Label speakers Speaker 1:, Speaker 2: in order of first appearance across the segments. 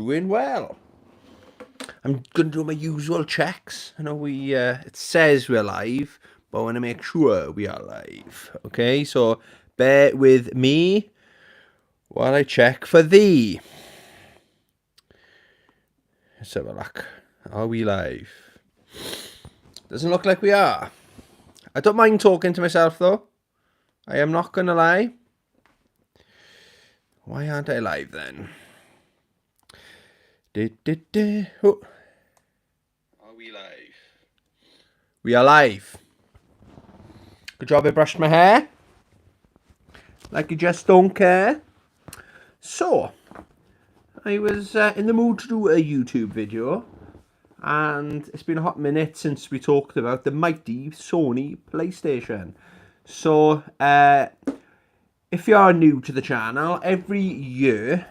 Speaker 1: doing well. I'm going to do my usual checks. I know it says we're live, but I want to make sure we are live. Okay, so bear with me while I check for thee. Let's have a look. Are we live? Doesn't look like we are. I don't mind talking to myself though. I am not going to lie. Why aren't I live then? Oh. Are we live? We are live. Good job I brushed my hair. Like you just don't care. So, I was in the mood to do a YouTube video. And it's been a hot minute since we talked about the mighty Sony PlayStation. So, if you are new to the channel, every year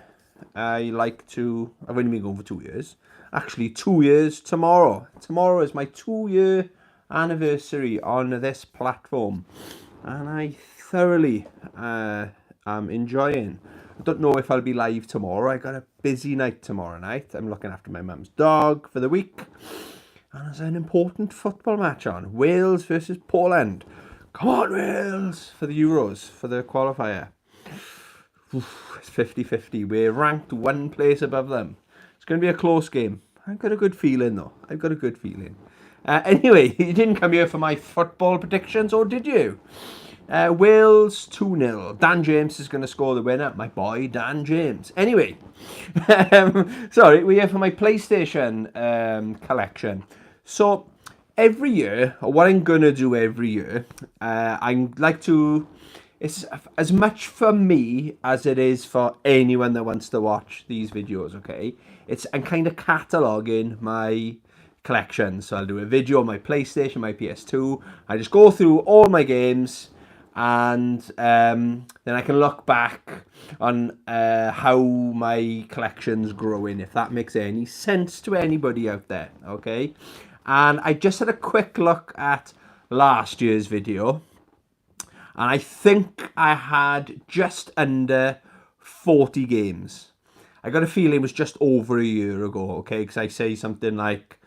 Speaker 1: I've only been going for 2 years. Actually, 2 years tomorrow. Tomorrow is my 2-year anniversary on this platform. And I thoroughly am enjoying. I don't know if I'll be live tomorrow. I got a busy night tomorrow night. I'm looking after my mum's dog for the week. And there's an important football match on. Wales versus Poland. Come on, Wales! For the Euros, for the qualifier. Oof, it's 50-50. We're ranked one place above them. It's going to be a close game. I've got a good feeling, though. I've got a good feeling. Anyway, you didn't come here for my football predictions, or did you? Wales 2-0. Dan James is going to score the winner. My boy, Dan James. Anyway, sorry, we're here for my PlayStation collection. So, every year, or what I'm going to do every year, I like to... It's as much for me as it is for anyone that wants to watch these videos, okay? I'm kind of cataloguing my collection. So I'll do a video on my PlayStation, my PS2. I just go through all my games and then I can look back on how my collection's growing, if that makes any sense to anybody out there, okay? And I just had a quick look at last year's video. And I think I had just under 40 games. I got a feeling it was just over a year ago, okay? Because I say something like,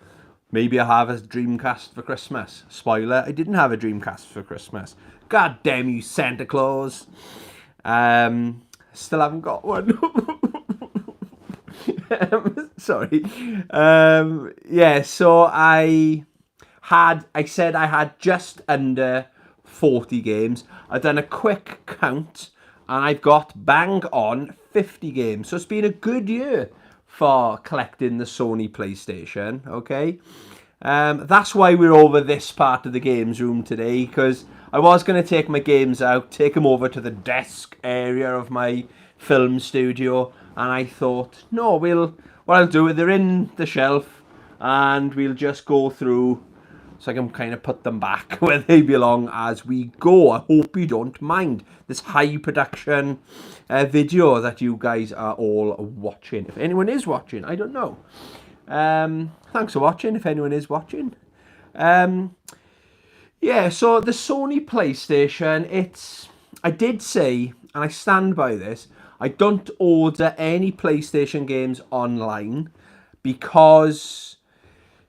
Speaker 1: maybe I have a Dreamcast for Christmas. Spoiler, I didn't have a Dreamcast for Christmas. God damn you, Santa Claus. Still haven't got one. Sorry. Yeah, so I said I had just under 40 games. I've done a quick count and I've got bang on 50 games. So it's been a good year for collecting the Sony PlayStation, okay? That's why we're over this part of the games room today, because I was going to take my games out, take them over to the desk area of my film studio, and I thought, no, what I'll do is they're in the shelf and we'll just go through so I can kind of put them back where they belong as we go. I hope you don't mind this high production video that you guys are all watching. If anyone is watching, I don't know. Thanks for watching, if anyone is watching. Yeah, so the Sony PlayStation, I did say, and I stand by this, I don't order any PlayStation games online because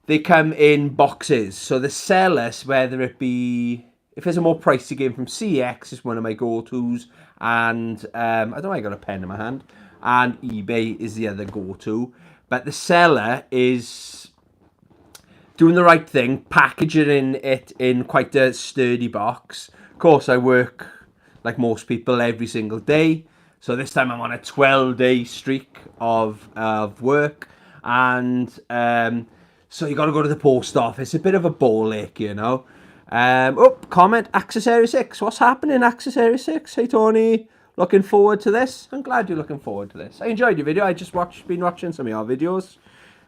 Speaker 1: they come in boxes. So the sellers, whether it be, if there's a more pricey game from CX, is one of my go-tos. And I don't know, I got a pen in my hand. And eBay is the other go-to. But the seller is doing the right thing, packaging it in quite a sturdy box. Of course, I work, like most people, every single day. So this time I'm on a 12-day streak of work. And so you got to go to the post office. A bit of a ball ache, you know. Comment, Accessory 6. What's happening, Accessory 6? Hey, Tony. Looking forward to this? I'm glad you're looking forward to this. I enjoyed your video. I just been watching some of your videos.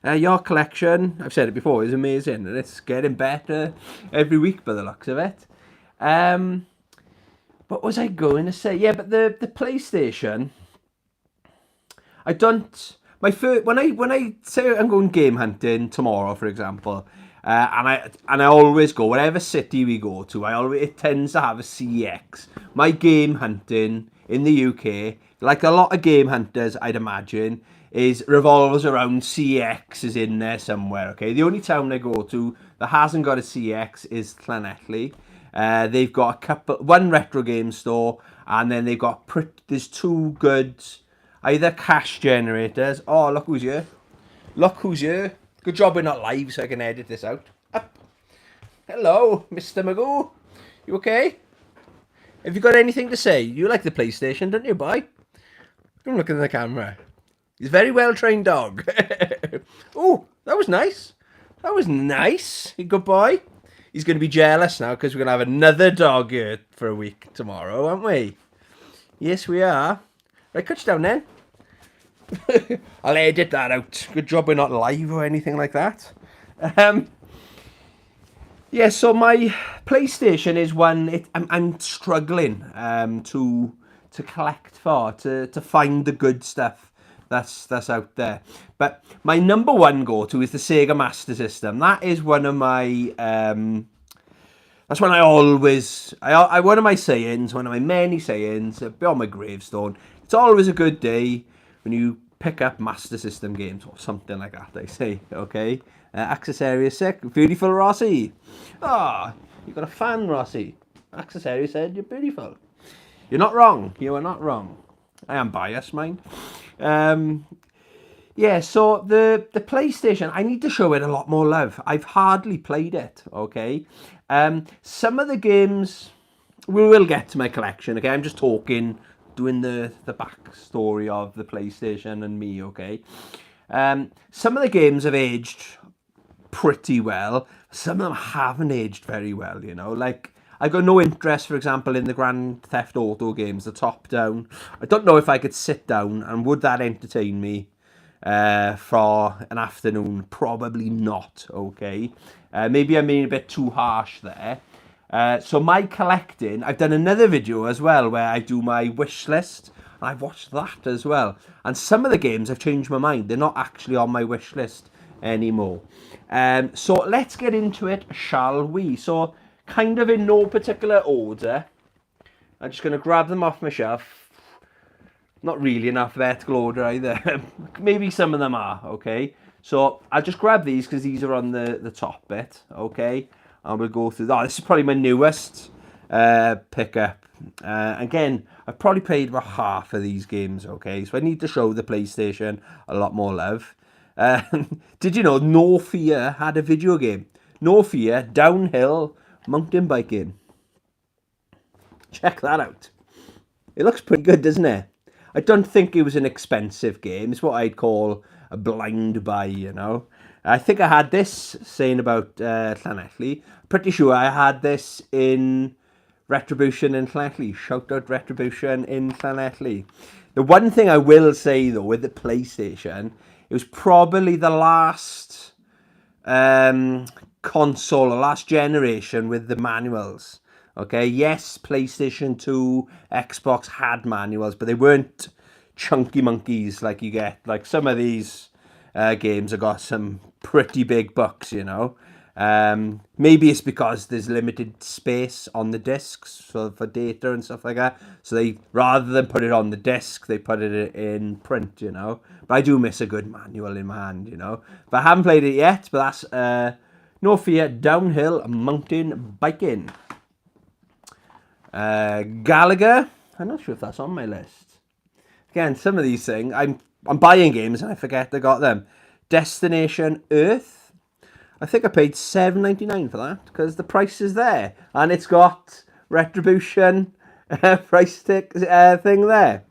Speaker 1: Your collection, I've said it before, is amazing. And it's getting better every week by the looks of it. What was I going to say? Yeah, but the PlayStation, I don't... when I say I'm going game hunting tomorrow, for example, and I always go whatever city we go to. It tends to have a CX. My game hunting in the UK, like a lot of game hunters, I'd imagine, revolves around CX is in there somewhere, okay? The only town I go to that hasn't got a CX is Llanelli. They've got one retro game store, and then they've got, there's two good, either cash generators. Oh, look who's here. Look who's here. Good job we're not live so I can edit this out. Up. Hello, Mr. Magoo. You okay? Have you got anything to say? You like the PlayStation, don't you, boy? Don't look in the camera. He's a very well-trained dog. Oh, that was nice. That was nice. You good boy. He's going to be jealous now because we're going to have another dog here for a week tomorrow, aren't we? Yes, we are. Right, cut you down then. I'll edit that out. Good job we're not live or anything like that. Yeah, so my PlayStation is one I'm struggling to collect for, to find the good stuff that's out there. But my number one go-to is the Sega Master System. That is one of my that's when I always one of my sayings, one of my many sayings, on my gravestone. It's always a good day when you pick up Master System games or something like that, they say, okay? Access area sick. Beautiful, Rossi. Ah, you got a fan, Rossi. Access area said you're beautiful. You're not wrong. You are not wrong. I am biased, mind. Yeah, so the PlayStation, I need to show it a lot more love. I've hardly played it, okay? Some of the games, we will get to my collection, okay? I'm just talking, doing the backstory of the PlayStation and me, okay? Some of the games have aged pretty well. Some of them haven't aged very well, you know? Like, I got no interest, for example, in the Grand Theft Auto games, the top-down. I don't know if I could sit down, and would that entertain me for an afternoon? Probably not, okay? Maybe I'm being a bit too harsh there. So my collecting, I've done another video as well where I do my wish list. And I've watched that as well. And some of the games I've changed my mind. They're not actually on my wish list anymore. So let's get into it, shall we? So kind of in no particular order. I'm just going to grab them off my shelf. Not really in alphabetical order either. Maybe some of them are, okay? So I'll just grab these because these are on the top bit, okay? And we'll go through that. This is probably my newest pickup. Again, I've probably played about half of these games, okay? So I need to show the PlayStation a lot more love. Did you know No Fear had a video game? No Fear Downhill Mountain Biking. Check that out. It looks pretty good, doesn't it? I don't think it was an expensive game. It's what I'd call a blind buy, you know. I think I had this, saying about Llanelli. Pretty sure I had this in Retribution in Llanelli. Shout out Retribution in Llanelli. The one thing I will say, though, with the PlayStation, it was probably the last console, the last generation with the manuals. Okay, yes, PlayStation 2, Xbox had manuals, but they weren't chunky monkeys like you get. Like some of these games have got some pretty big bucks, you know. Maybe it's because there's limited space on the discs for data and stuff like that. So they, rather than put it on the disc, they put it in print, you know. But I do miss a good manual in my hand, you know. But I haven't played it yet, but that's No Fear Downhill Mountain Biking. Gallagher. I'm not sure if that's on my list. Again, some of these things, I'm buying games and I forget I got them. Destination Earth. I think I paid $7.99 for that because the price is there. And it's got Retribution price thing there.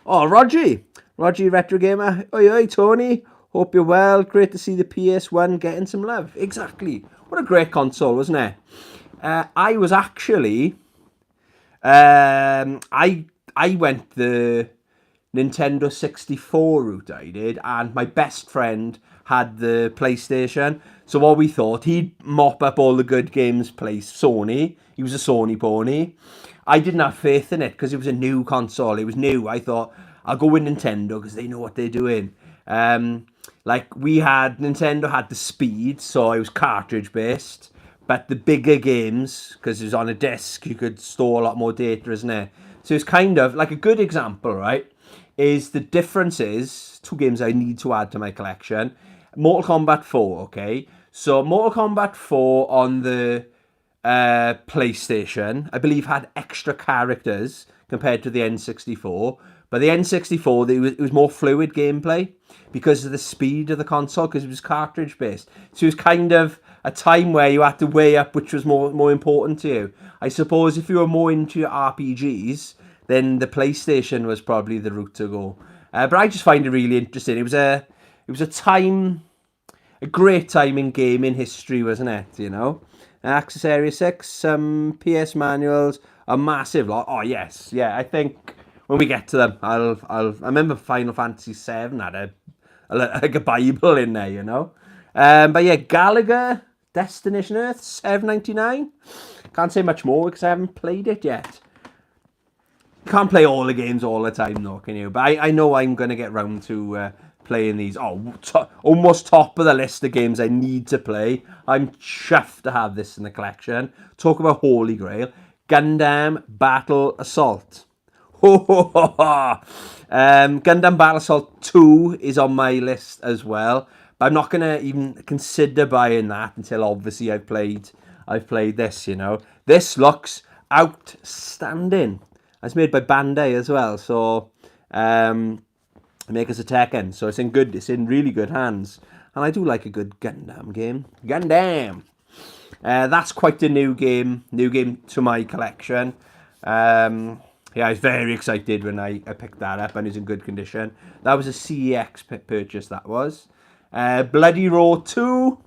Speaker 1: Oh, Roger Retro Gamer. Oi, Tony. Hope you're well. Great to see the PS1 getting some love. Exactly. What a great console, wasn't it? I was actually... I went the Nintendo 64 route, I did, and my best friend had the PlayStation. So what we thought, he'd mop up all the good games, play Sony. He was a Sony pony. I didn't have faith in it because it was a new console. It was new. I thought, I'll go with Nintendo because they know what they're doing. Like Nintendo had the speed, so it was cartridge based. But the bigger games, because it was on a disc, you could store a lot more data, isn't it? So it's kind of like a good example, right? is the difference is 2 games I need to add to my collection. Mortal Kombat 4, okay? So Mortal Kombat 4 on the PlayStation, I believe, had extra characters compared to the N64. But the N64, it was more fluid gameplay because of the speed of the console, because it was cartridge based. So it was kind of a time where you had to weigh up which was more important to you. I suppose if you were more into RPGs, then the PlayStation was probably the route to go. But I just find it really interesting. It was a great time in gaming history, wasn't it? You know, Access Area 6, some PS manuals, a massive lot. Oh yes, yeah. I think when we get to them, I remember Final Fantasy 7 had like a Bible in there, you know. But yeah, Gallagher, Destination Earth, $7.99. Can't say much more because I haven't played it yet. Can't play all the games all the time though, can you? But I know I'm going to get round to playing these. Almost top of the list of games I need to play. I'm chuffed to have this in the collection. Talk about Holy Grail. Gundam Battle Assault. Gundam Battle Assault 2 is on my list as well. But I'm not going to even consider buying that until obviously I've played this, you know. This looks outstanding. It's made by Bandai as well, so makers of Tekken. So it's in really good hands. And I do like a good Gundam game. Gundam! That's quite a new game to my collection. Yeah, I was very excited when I picked that up, and it's in good condition. That was a CEX purchase, that was. Bloody Roar 2.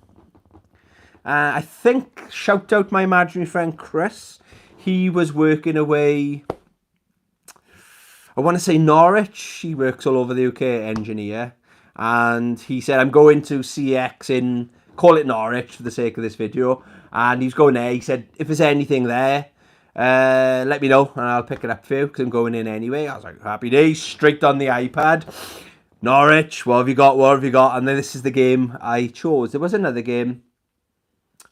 Speaker 1: I think, shout out my imaginary friend Chris. He was working away, I want to say Norwich. He works all over the UK, engineer. And he said, I'm going to CEX call it Norwich for the sake of this video. And he's going there. He said, if there's anything there, let me know and I'll pick it up for you because I'm going in anyway. I was like, happy days, straight on the iPad. Norwich, what have you got? And then this is the game I chose. There was another game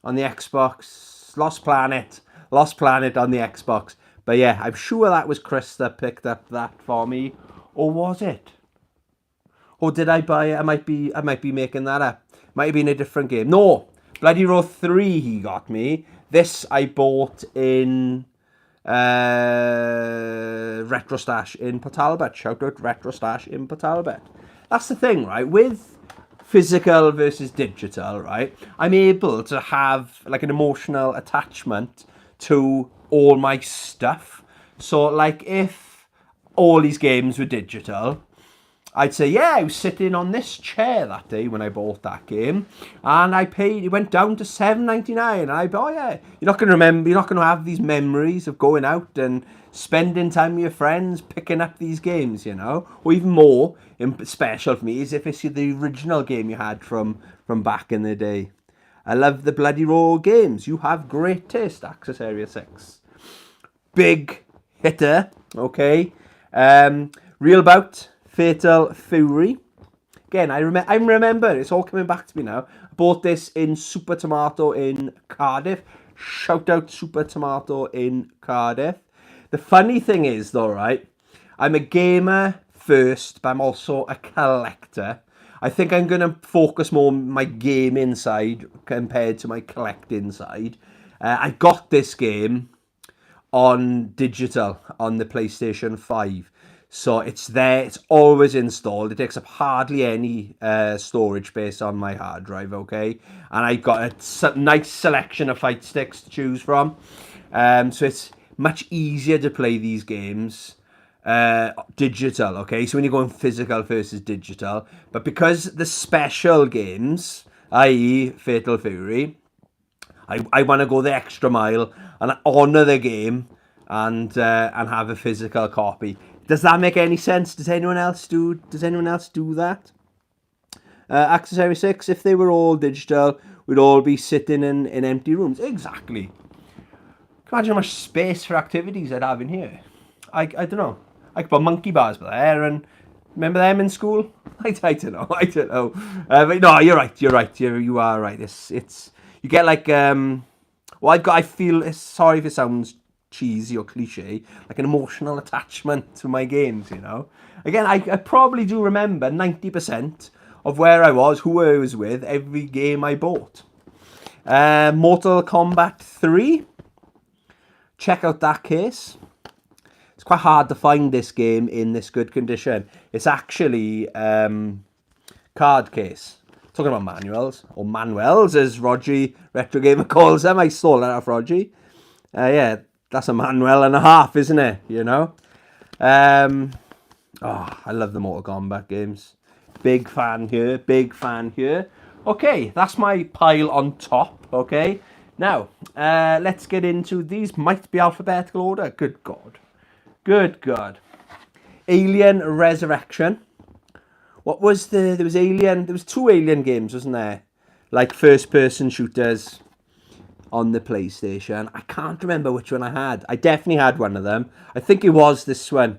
Speaker 1: on the Xbox, Lost Planet on the Xbox. But yeah, I'm sure that was Chris that picked up that for me. Or was it? Or did I buy it? I might be making that up. Might have been a different game. No, Bloody Roar 3 he got me. This I bought in Retro Stash in Port Talbot. Shout out Retro Stash in Port Talbot. That's the thing, right? With physical versus digital, right? I'm able to have like an emotional attachment to all my stuff. So like if all these games were digital, I'd say, yeah, I was sitting on this chair that day when I bought that game, and I paid. It went down to $7.99, and I thought, oh yeah, you're not going to remember. You're not going to have these memories of going out and spending time with your friends, picking up these games, you know. Or even more special for me is if it's the original game you had from back in the day. I love the Bloody Roar games. You have great taste, Access Area 6. Big hitter, okay. Real Bout. Fatal Fury. Again, I remember. It's all coming back to me now. I bought this in Super Tomato in Cardiff. Shout out Super Tomato in Cardiff. The funny thing is, though, right? I'm a gamer first, but I'm also a collector. I think I'm going to focus more on my gaming side compared to my collecting side. I got this game on digital on the PlayStation 5. So it's there, it's always installed. It takes up hardly any storage space on my hard drive, okay? And I got a nice selection of fight sticks to choose from. So it's much easier to play these games digital, okay? So when you're going physical versus digital. But because the special games, i.e. Fatal Fury, I want to go the extra mile and honour the game and have a physical copy. Does that make any sense? Does anyone else do that? Access Area 6, if they were all digital, we'd all be sitting in empty rooms. Exactly. Imagine how much space for activities I'd have in here. I don't know. I could put monkey bars there, and remember them in school? I don't know. But no, you're right. You are right. It's you get like I feel sorry if it sounds cheesy or cliche, like an emotional attachment to my games, you know. Again, I probably do remember 90% of where I was, who I was with, every game I bought. Mortal Kombat 3. Check out that case. It's quite hard to find this game in this good condition. It's actually card case. Talking about manuals, or manuels as Roger Retro Gamer calls them. I stole that off Roger. Yeah, that's a manual and a half, isn't it? You know? Oh, I love the Mortal Kombat games. Big fan here, big fan here. Okay, that's my pile on top, okay? Now, let's get into these. Might be alphabetical order. Good God. Good God. Alien Resurrection. What was there was Alien, there was 2 Alien games, wasn't there? Like first-person shooters on the PlayStation. I can't remember which one I had. I definitely had one of them. I think it was this one.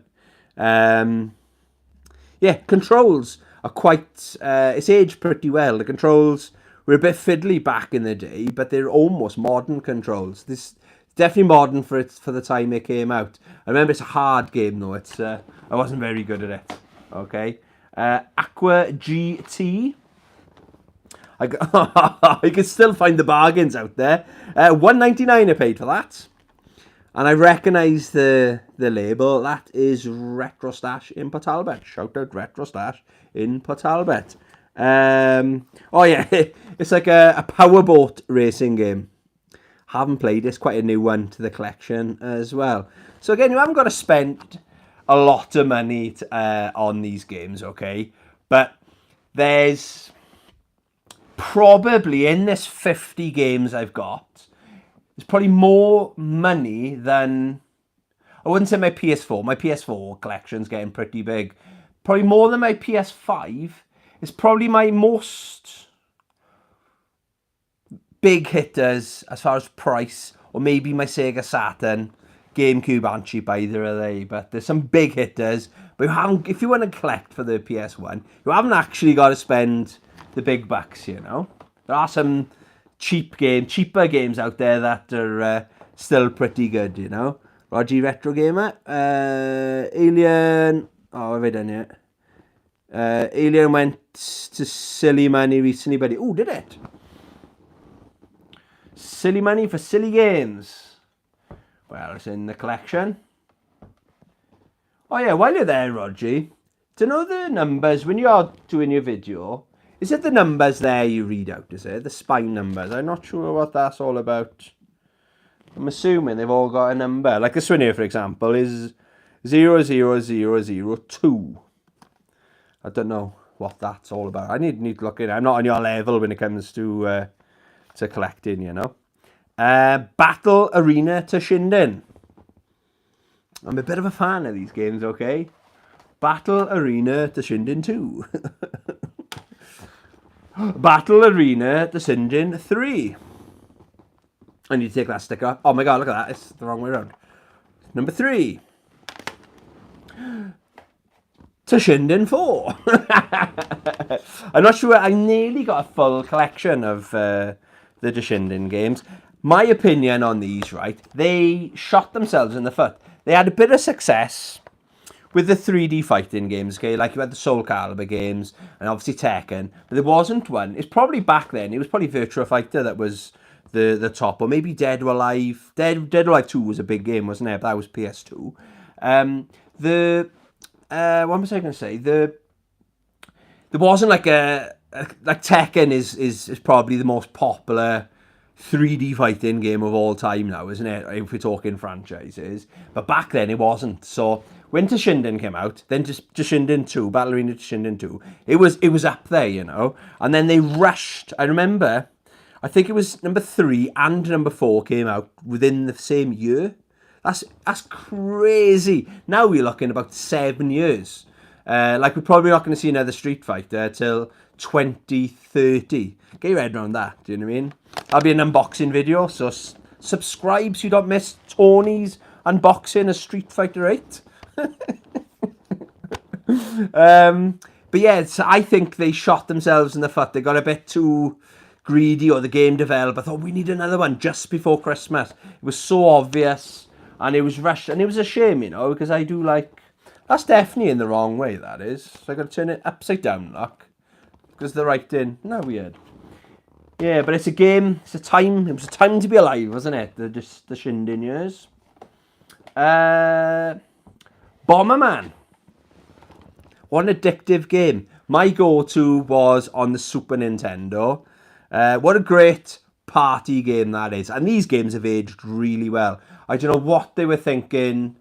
Speaker 1: Yeah, controls are quite, it's aged pretty well. The controls were a bit fiddly back in the day, but they're almost modern controls. This definitely modern for the time it came out. I remember it's a hard game though. It's I wasn't very good at it. Okay. Aqua GT. I can still find the bargains out there. $1.99 I paid for that. And I recognise the label. That is Retro Stash in Port Talbot. Shout out Retro Stash in Port Talbot. Oh yeah, it's like a powerboat racing game. Haven't played it. It's quite a new one to the collection as well. So again, you haven't got to spend a lot of money on these games, okay? But there's probably, in this 50 games I've got, there's probably more money than, I wouldn't say my PS4. My PS4 collection's getting pretty big. Probably more than my PS5. It's probably my most big hitters as far as price, or maybe my Sega Saturn. GameCube aren't cheap either, are they? But there's some big hitters. But you haven't, if you want to collect for the PS1, you haven't actually got to spend the big bucks, you know. There are some cheaper games out there that are still pretty good, you know. Roger Retro Gamer. Alien. Oh, have I done yet? Alien went to silly money recently, but oh, did it? Silly money for silly games. Well, it's in the collection. Oh yeah, while you're there, Roger, do you know the numbers when you're doing your video? Is it the numbers there you read out, is it? The spine numbers. I'm not sure what that's all about. I'm assuming they've all got a number. Like this one here, for example, is 00002. I don't know what that's all about. I need to look in. I'm not on your level when it comes to collecting, you know. Battle Arena to Shinden. I'm a bit of a fan of these games, okay? Battle Arena to Shinden 2. Battle Arena to Shinden 3. I need to take that sticker. Oh my god, look at that. It's the wrong way around. Number 3. To Shinden 4. I'm not sure. I nearly got a full collection of the Shinden games. My opinion on these, right? They shot themselves in the foot. They had a bit of success with the 3D fighting games, okay? Like you had the Soul Calibur games and obviously Tekken. But there wasn't one. It's probably back then. It was probably Virtua Fighter that was the top. Or maybe Dead or Alive. Dead or Alive 2 was a big game, wasn't it? But that was PS2. What was I going to say? There wasn't like like Tekken is probably the most popular 3D fighting game of all time now, isn't it? If we're talking franchises. But back then it wasn't. So when Toshinden came out, then Toshinden 2, Battle Arena Toshinden 2, it was up there, you know. And then they rushed. I remember, I think it was number 3 and number 4 came out within the same year. That's crazy. Now we're looking about 7 years. Like we're probably not going to see another Street Fighter till 2030. Get your head around that, do you know what I mean? That'll be an unboxing video, so subscribe so you don't miss Tony's unboxing of Street Fighter 8. But yeah, I think they shot themselves in the foot. They got a bit too greedy, or the game developer thought, we need another one just before Christmas. It was so obvious. And it was rushed, and it was a shame, you know, because I do like... That's definitely in the wrong way, that is. So I got to turn it upside down, look. Because the writing... No, weird. Yeah, but it's a game. It's a time. It was a time to be alive, wasn't it? The Shinden years. Bomberman. What an addictive game. My go-to was on the Super Nintendo. What a great party game that is. And these games have aged really well. I don't know what they were thinking.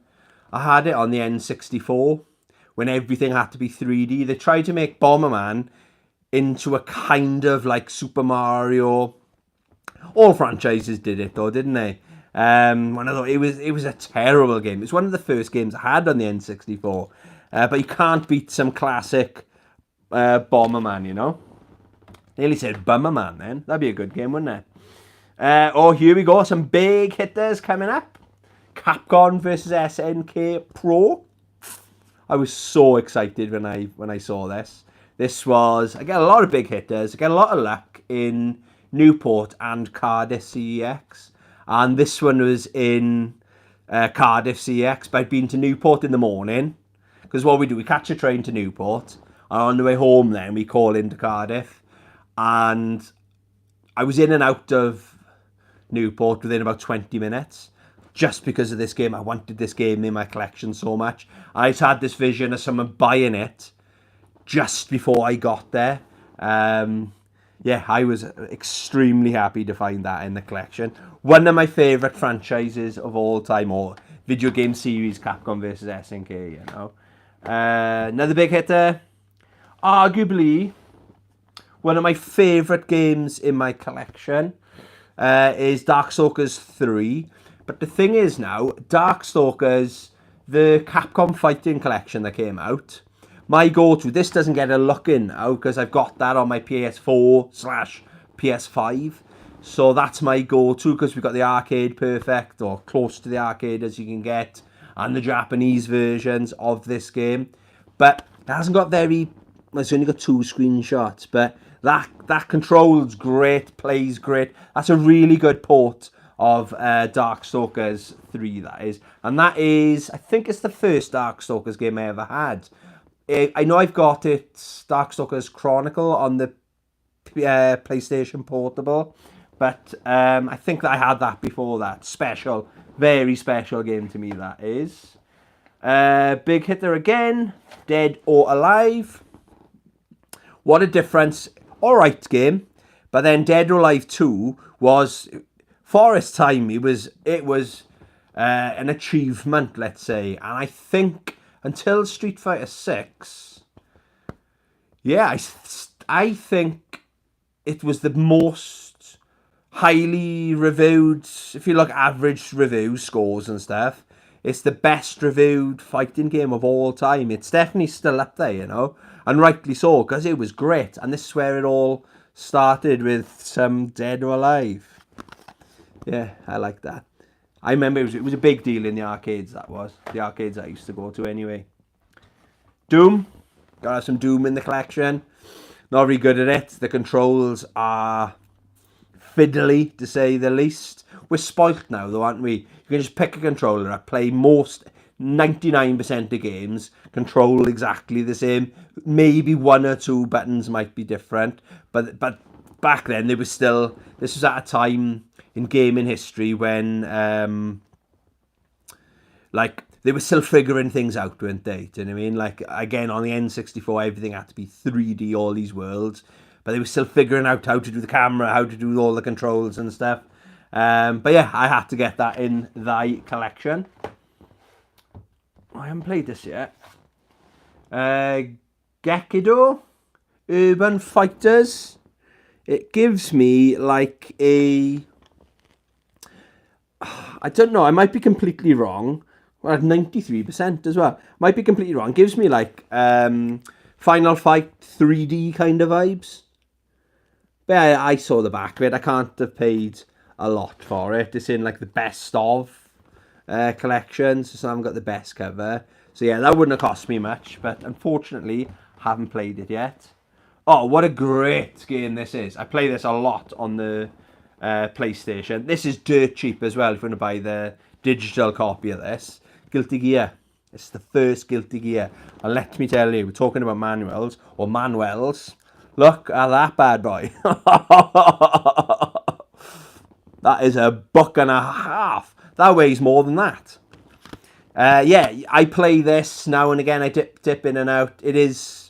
Speaker 1: I had it on the N64 when everything had to be 3D. They tried to make Bomberman into a kind of like Super Mario. All franchises did it though, didn't they? When I thought it was a terrible game. It's one of the first games I had on the N64. But you can't beat some classic Bomberman, you know. Nearly said Bummerman then. That'd be a good game, wouldn't it? Oh, here we go. Some big hitters coming up. Capcom versus SNK Pro. I was so excited when I saw this. This was, I get a lot of big hitters. I get a lot of luck in Newport and Cardiff CEX. And this one was in Cardiff CEX. But I'd been to Newport in the morning. Because what we do, we catch a train to Newport. And on the way home then, we call into Cardiff. And I was in and out of Newport within about 20 minutes. Just because of this game. I wanted this game in my collection so much. I just had this vision of someone buying it just before I got there. Yeah, I was extremely happy to find that in the collection. One of my favourite franchises of all time, or video game series, Capcom versus SNK, you know. Another big hitter. Arguably, one of my favourite games in my collection is Darkstalkers 3. But the thing is now, Darkstalkers, the Capcom Fighting Collection that came out, my go-to, this doesn't get a look in now because I've got that on my PS4/PS5. So that's my go-to because we've got the arcade perfect, or close to the arcade as you can get, and the Japanese versions of this game. But it hasn't got very... It's only got 2 screenshots, but that controls great, plays great. That's a really good port of Darkstalkers 3, that is. And that is, I think it's the first Darkstalkers game I ever had. I know I've got it, Darkstalkers Chronicle, on the PlayStation Portable. But I think that I had that before that. Special, very special game to me, that is. Big hitter again, Dead or Alive. What a difference. Alright game. But then Dead or Alive 2 was... For its time, it was an achievement, let's say. And I think until Street Fighter 6, yeah, I think it was the most highly reviewed, if you look at average review scores and stuff, it's the best reviewed fighting game of all time. It's definitely still up there, you know, and rightly so, because it was great. And this is where it all started, with some Dead or Alive. Yeah, I like that. I remember it was a big deal in the arcades, that was. The arcades I used to go to anyway. Doom. Gotta have some Doom in the collection. Not very good at it. The controls are fiddly, to say the least. We're spoilt now, though, aren't we? You can just pick a controller up, play 99% of games, control exactly the same. Maybe 1 or 2 buttons might be different. But back then, this was at a time in gaming history when, they were still figuring things out, weren't they? Do you know what I mean? Like, again, on the N64, everything had to be 3D, all these worlds. But they were still figuring out how to do the camera, how to do all the controls and stuff. But yeah, I had to get that in the collection. I haven't played this yet. Gekido, Urban Fighters. It gives me like a... I don't know, I might be completely wrong. Well, at 93% as well. Might be completely wrong. Gives me like Final Fight 3D kind of vibes. But I saw the back of it. I can't have paid a lot for it. It's in like the best of collections, so I haven't got the best cover. So yeah, that wouldn't have cost me much, but unfortunately, haven't played it yet. Oh, what a great game this is. I play this a lot on the PlayStation. This is dirt cheap as well if you want to buy the digital copy of this. Guilty Gear. It's the first Guilty Gear. And let me tell you, we're talking about manuals, or manuals. Look at that bad boy. That is a book and a half. That weighs more than that. Yeah, I play this now and again. I dip in and out. It is...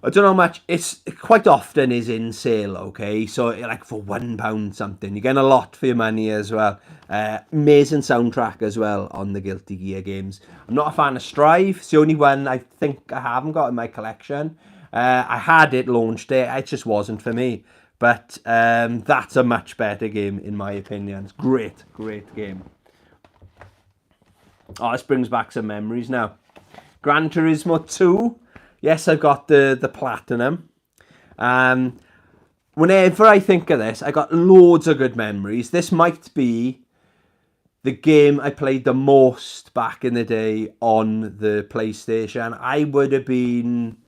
Speaker 1: I don't know how much. It's quite often is in sale, okay? So like for £1 something, you're getting a lot for your money as well. Amazing soundtrack as well on the Guilty Gear games. I'm not a fan of Strive. It's the only one I think I haven't got in my collection. I had it, launched it. It just wasn't for me. But that's a much better game in my opinion. It's great game. Oh, this brings back some memories now. Gran Turismo 2. Yes, I've got the platinum. Whenever I think of this, I got loads of good memories. This might be the game I played the most back in the day on the PlayStation. I would have been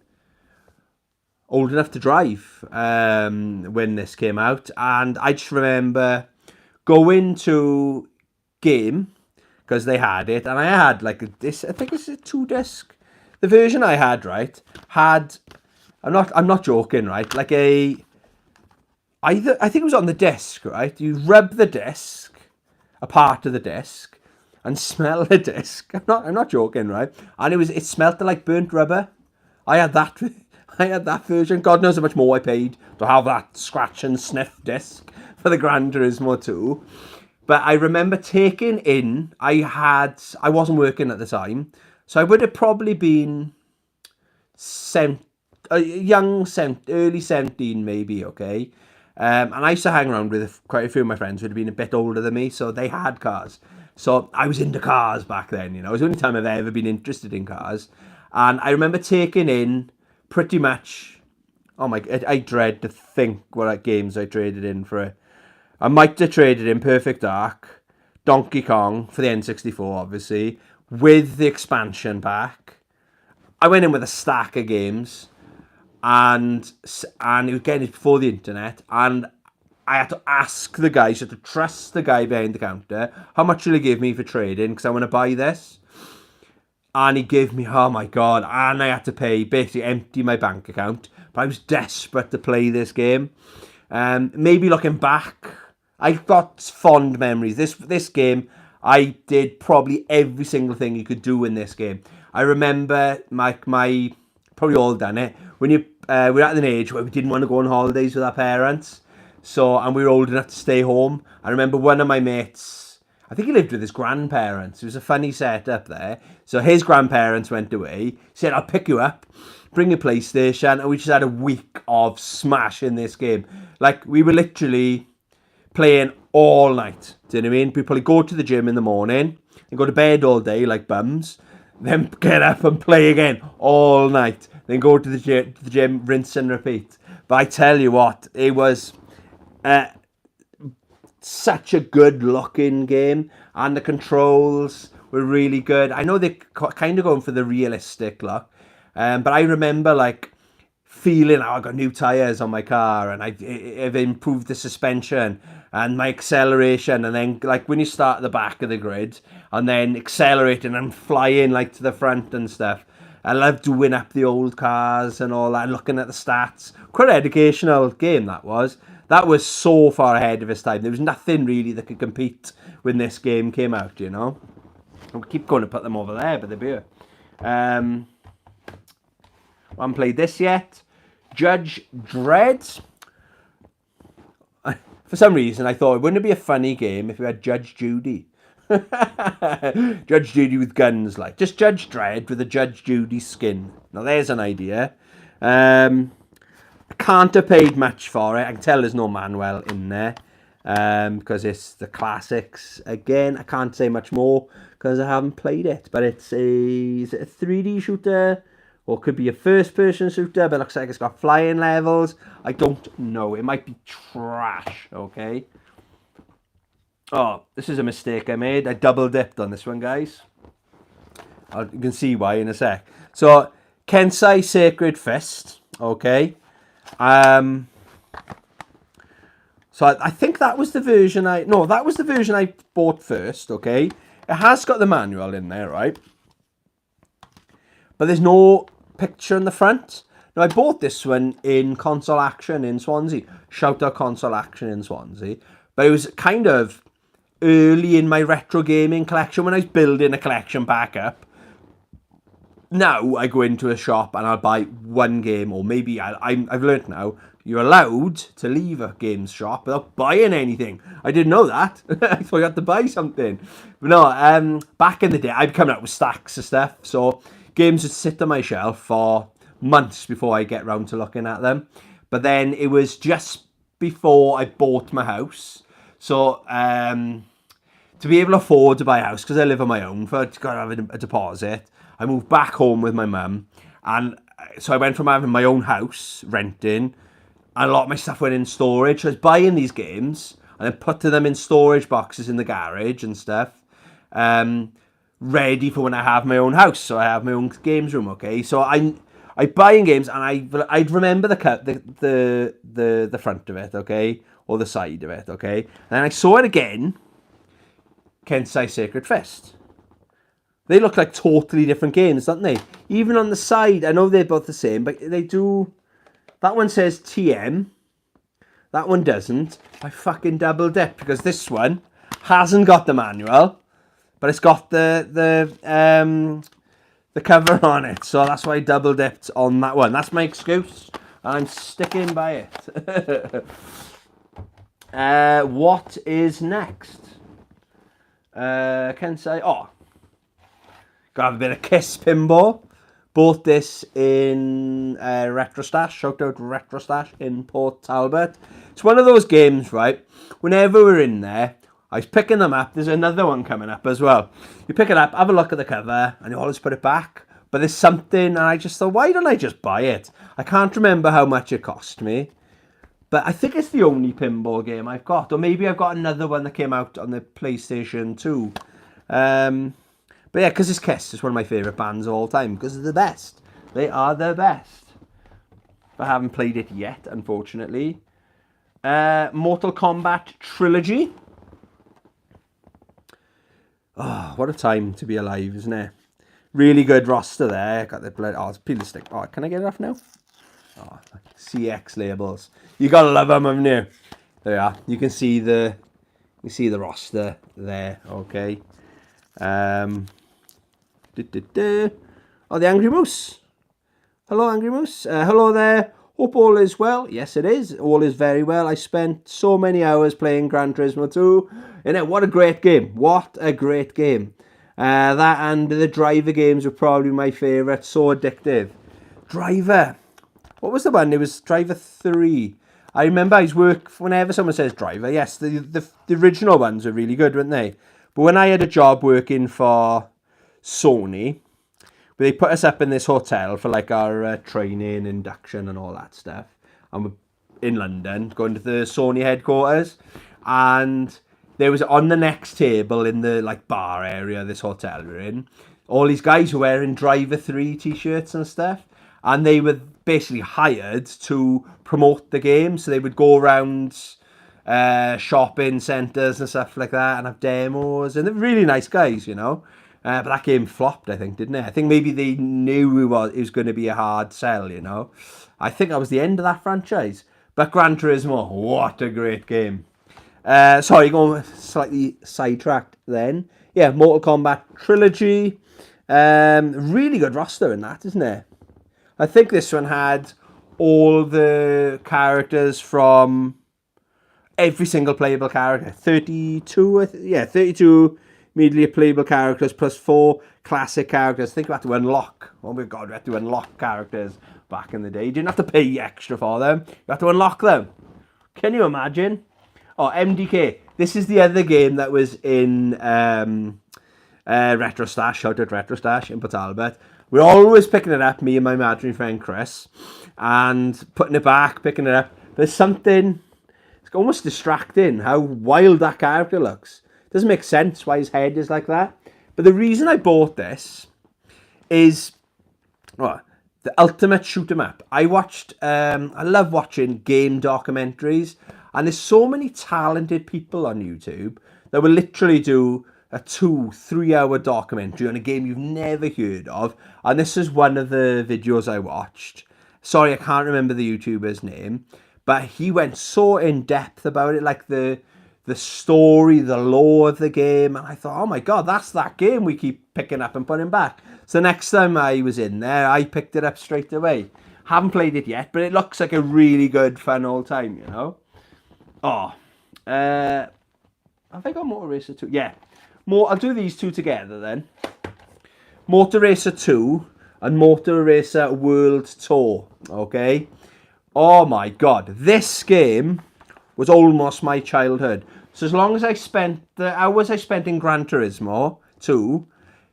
Speaker 1: old enough to drive when this came out. And I just remember going to game, because they had it. And I had like this, I think it's a 2-disc. The version I had, right, had, I'm not joking, right, like I think it was on the disc, right, you rub the disc, a part of the disc, and smell the disc. I'm not joking, right, and it smelled like burnt rubber. I had that version. God knows how much more I paid to have that scratch and sniff disc for the Gran Turismo 2. But I remember taking in, I wasn't working at the time, so I would have probably been early 17 maybe, okay? And I used to hang around with quite a few of my friends who had been a bit older than me, so they had cars. So I was into cars back then, you know. It was the only time I've ever been interested in cars. And I remember taking in pretty much, oh my, I dread to think what games I traded in for it. I might have traded in Perfect Dark, Donkey Kong for the N64, obviously, with the expansion pack. I went in with a stack of games, and it was getting it before the internet, and I had to ask the guy, so to trust the guy behind the counter, how much will he give me for trading, because I want to buy this. And he gave me, oh my God, and I had to pay, basically empty my bank account, but I was desperate to play this game. Maybe looking back, I've got fond memories. This game, I did probably every single thing you could do in this game. I remember my probably all done it, when we're at an age where we didn't want to go on holidays with our parents, and we were old enough to stay home. I remember one of my mates, I think he lived with his grandparents. It was a funny setup there. So his grandparents went away. He said, I'll pick you up, bring your PlayStation, and we just had a week of smashing this game. Like, we were literally playing all night. Do you know what I mean? We probably go to the gym in the morning and go to bed all day like bums, then get up and play again all night, then go to the gym, rinse and repeat. But I tell you what, it was such a good looking game, and the controls were really good. I know they're kind of going for the realistic look, but I remember like feeling, I got new tyres on my car, and I've improved the suspension and my acceleration, and then like when you start at the back of the grid and then accelerating and flying like to the front and stuff. I love doing up the old cars and all that, and looking at the stats. Quite an educational game that was. That was so far ahead of its time. There was nothing really that could compete when this game came out, you know. I keep going to put them over there, but they're here. I haven't played this yet. Judge Dredd. For some reason, I thought, wouldn't it be a funny game if we had Judge Judy? Judge Judy with guns, like. Just Judge Dredd with a Judge Judy skin. Now, there's an idea. I can't have paid much for it. I can tell there's no manual in there. Because it's the classics. Again, I can't say much more because I haven't played it. But is it a 3D shooter? Or it could be a first-person shooter, but it looks like it's got flying levels. I don't know. It might be trash, okay? Oh, this is a mistake I made. I double-dipped on this one, guys. You can see why in a sec. So, Kensai Sacred Fist, okay? So I think that was the version that was the version I bought first, okay? It has got the manual in there, right? But there's no picture in the front. Now, I bought this one in Console Action in Swansea. Shout out Console Action in Swansea. But it was kind of early in my retro gaming collection when I was building a collection back up. Now, I go into a shop and I'll buy one game, or maybe I've learnt now, you're allowed to leave a games shop without buying anything. I didn't know that. I thought you had to buy something. But no, back in the day, I'd come out with stacks of stuff. So games would sit on my shelf for months before I get round to looking at them. But then it was just before I bought my house. So to be able to afford to buy a house, because I live on my own, got to have a deposit. I moved back home with my mum. And so I went from having my own house, renting, and a lot of my stuff went in storage. So I was buying these games and then putting them in storage boxes in the garage and stuff. Ready for when I have my own house. So I have my own games room, okay? So I buying games, and I'd remember the front of it, okay? Or the side of it, okay? And then I saw it again, Kensai Sacred Fist. They look like totally different games, don't they? Even on the side, I know they're both the same, but they do... That one says TM. That one doesn't. I fucking double dip, because this one hasn't got the manual, but it's got the cover on it. So that's why I double dipped on that one. That's my excuse. I'm sticking by it. What is next? Kensai... Oh. Got a bit of Kiss Pinball. Bought this in Retro Stash. Shout out Retro Stash in Port Talbot. It's one of those games, right? Whenever we're in there, I was picking them up. There's another one coming up as well. You pick it up, have a look at the cover, and you always put it back. But there's something, and I just thought, why don't I just buy it? I can't remember how much it cost me. But I think it's the only pinball game I've got. Or maybe I've got another one that came out on the PlayStation 2. But yeah, because it's Kiss. It's one of my favourite bands of all time. Because they're the best. They are the best. But I haven't played it yet, unfortunately. Mortal Kombat Trilogy. Oh, what a time to be alive, isn't it? Really good roster there. Got the blood. Oh, it's peel the stick. Oh, can I get it off now? Oh, CX labels. You gotta love them, haven't you? There we are. You can see the roster there. Okay. Oh, the Angry Moose. Hello, Angry Moose. Hello there. Hope all is well. Yes, it is. All is very well. I spent so many hours playing Gran Turismo 2. And what a great game. What a great game. That and the Driver games were probably my favourite. So addictive. Driver. What was the one? It was Driver 3. I remember I used to work, whenever someone says Driver, yes, the original ones were really good, weren't they? But when I had a job working for Sony, they put us up in this hotel for like our training, induction and all that stuff. And we're in London, going to the Sony headquarters. And there was on the next table in the like bar area of this hotel we're in, all these guys were wearing Driver 3 t-shirts and stuff. And they were basically hired to promote the game. So they would go around shopping centres and stuff like that and have demos. And they're really nice guys, you know. But that game flopped, I think, didn't it? I think maybe they knew it was going to be a hard sell, you know. I think that was the end of that franchise. But Gran Turismo, what a great game. Sorry, going slightly sidetracked then. Yeah, Mortal Kombat Trilogy. Really good roster in that, isn't it? I think this one had all the characters from every single playable character. 32, 32 immediately playable characters plus 4 classic characters. I think we had to unlock. Oh my god, we had to unlock characters back in the day. You didn't have to pay extra for them. You had to unlock them. Can you imagine? Oh, MDK. This is the other game that was in Retro Stash. Shout out Retro Stash in Port Talbot. We're always picking it up, me and my imaginary friend Chris, and putting it back, picking it up. There's something, it's almost distracting how wild that character looks. It doesn't make sense why his head is like that. But the reason I bought this is the ultimate shoot 'em up. I love watching game documentaries. And there's so many talented people on YouTube that will literally do a 2-3 hour documentary on a game you've never heard of. And this is one of the videos I watched. Sorry, I can't remember the YouTuber's name, but he went so in depth about it, like the story, the lore of the game, and I thought, oh my god, that's that game we keep picking up and putting back. So next time I was in there, I picked it up straight away. Haven't played it yet, but it looks like a really good, fun old time, you know? Oh, have I got Motor Racer 2? Yeah. I'll do these two together then. Motor Racer 2 and Motor Racer World Tour, okay? Oh my god, this game was almost my childhood. So as long as I spent the hours I spent in Gran Turismo 2,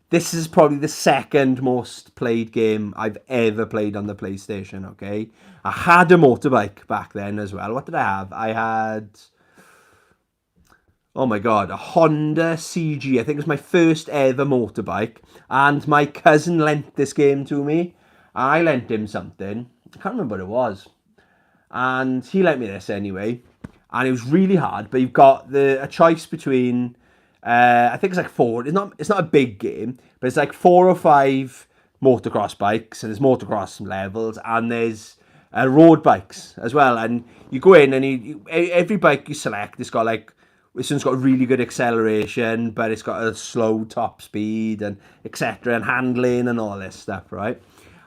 Speaker 1: this is probably the second most played game I've ever played on the PlayStation, okay? I had a motorbike back then as well. What did I have? I had, oh my god, a Honda CG. I think it was my first ever motorbike. And my cousin lent this game to me. I lent him something. I can't remember what it was. And he lent me this anyway. And it was really hard, but you've got a choice between, I think it's like 4. It's not a big game, but it's like 4 or 5 motocross bikes, and there's motocross levels, and there's road bikes as well. And you go in, and every bike you select, it's got like, this one's got really good acceleration, but it's got a slow top speed, and etc., and handling and all this stuff, right?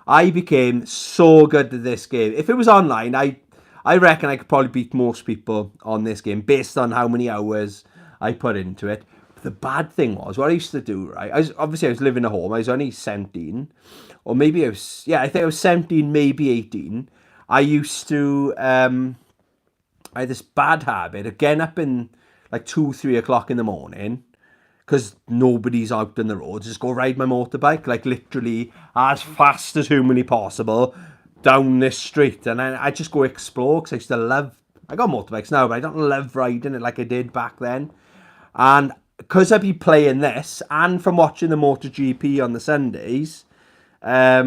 Speaker 1: I became so good at this game. If it was online, I reckon I could probably beat most people on this game based on how many hours I put into it. But the bad thing was, what I used to do, right? I was living at home. I was only 17. Or maybe I think I was 17, maybe 18. I used to, I had this bad habit of getting up in like 2-3 o'clock in the morning, because nobody's out on the roads, just go ride my motorbike, like literally as fast as humanly possible, down this street, and I just go explore, because I used to love, I got motorbikes now, but I don't love riding it like I did back then. And because I'd be playing this, and from watching the MotoGP on the Sundays, I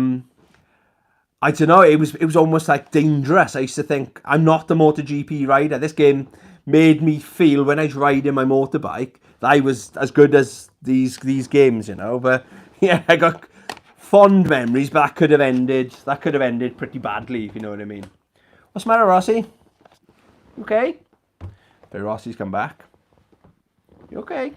Speaker 1: don't know, it was almost like dangerous. I used to think, I'm not a MotoGP rider. This game made me feel, when I was riding my motorbike, that I was as good as these games, you know. But yeah, I got fond memories, but that could have ended pretty badly, if you know what I mean. What's the matter, Rossi? You okay? But Rossi's come back. You okay?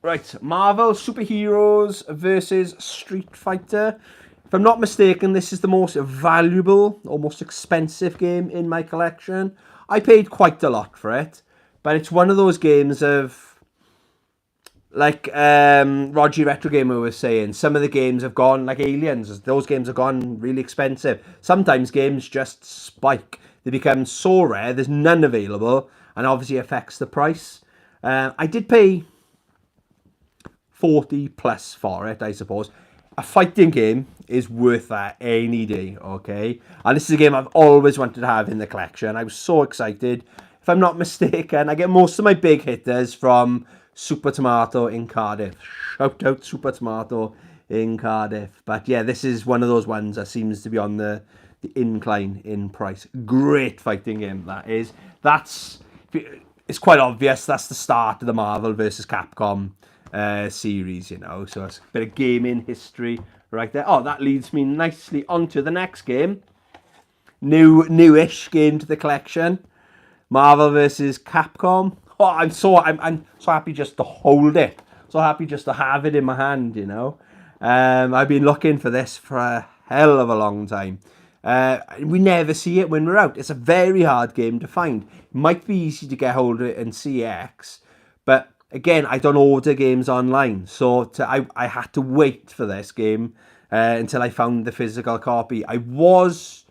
Speaker 1: Right, Marvel Superheroes versus Street Fighter. If I'm not mistaken, this is the most valuable or most expensive game in my collection. I paid quite a lot for it, but it's one of those games of, like Roger Retro Gamer was saying, some of the games have gone like Aliens. Those games have gone really expensive. Sometimes games just spike. They become so rare, there's none available, and obviously affects the price. I did pay 40 plus for it, I suppose. A fighting game is worth that any day, okay? And this is a game I've always wanted to have in the collection. I was so excited. If I'm not mistaken, I get most of my big hitters from Super Tomato in Cardiff. Shout out Super Tomato in Cardiff. But yeah, this is one of those ones that seems to be on the incline in price. Great fighting game, that is. It's quite obvious, that's the start of the Marvel versus Capcom series, you know. So it's a bit of gaming history right there. Oh, that leads me nicely onto the next game. Newish game to the collection. Marvel versus Capcom. Oh, I'm so happy just to hold it. So happy just to have it in my hand, you know. I've been looking for this for a hell of a long time. We never see it when we're out. It's a very hard game to find. It might be easy to get hold of it in CX, but again, I don't order games online, so I had to wait for this game until I found the physical copy. I was,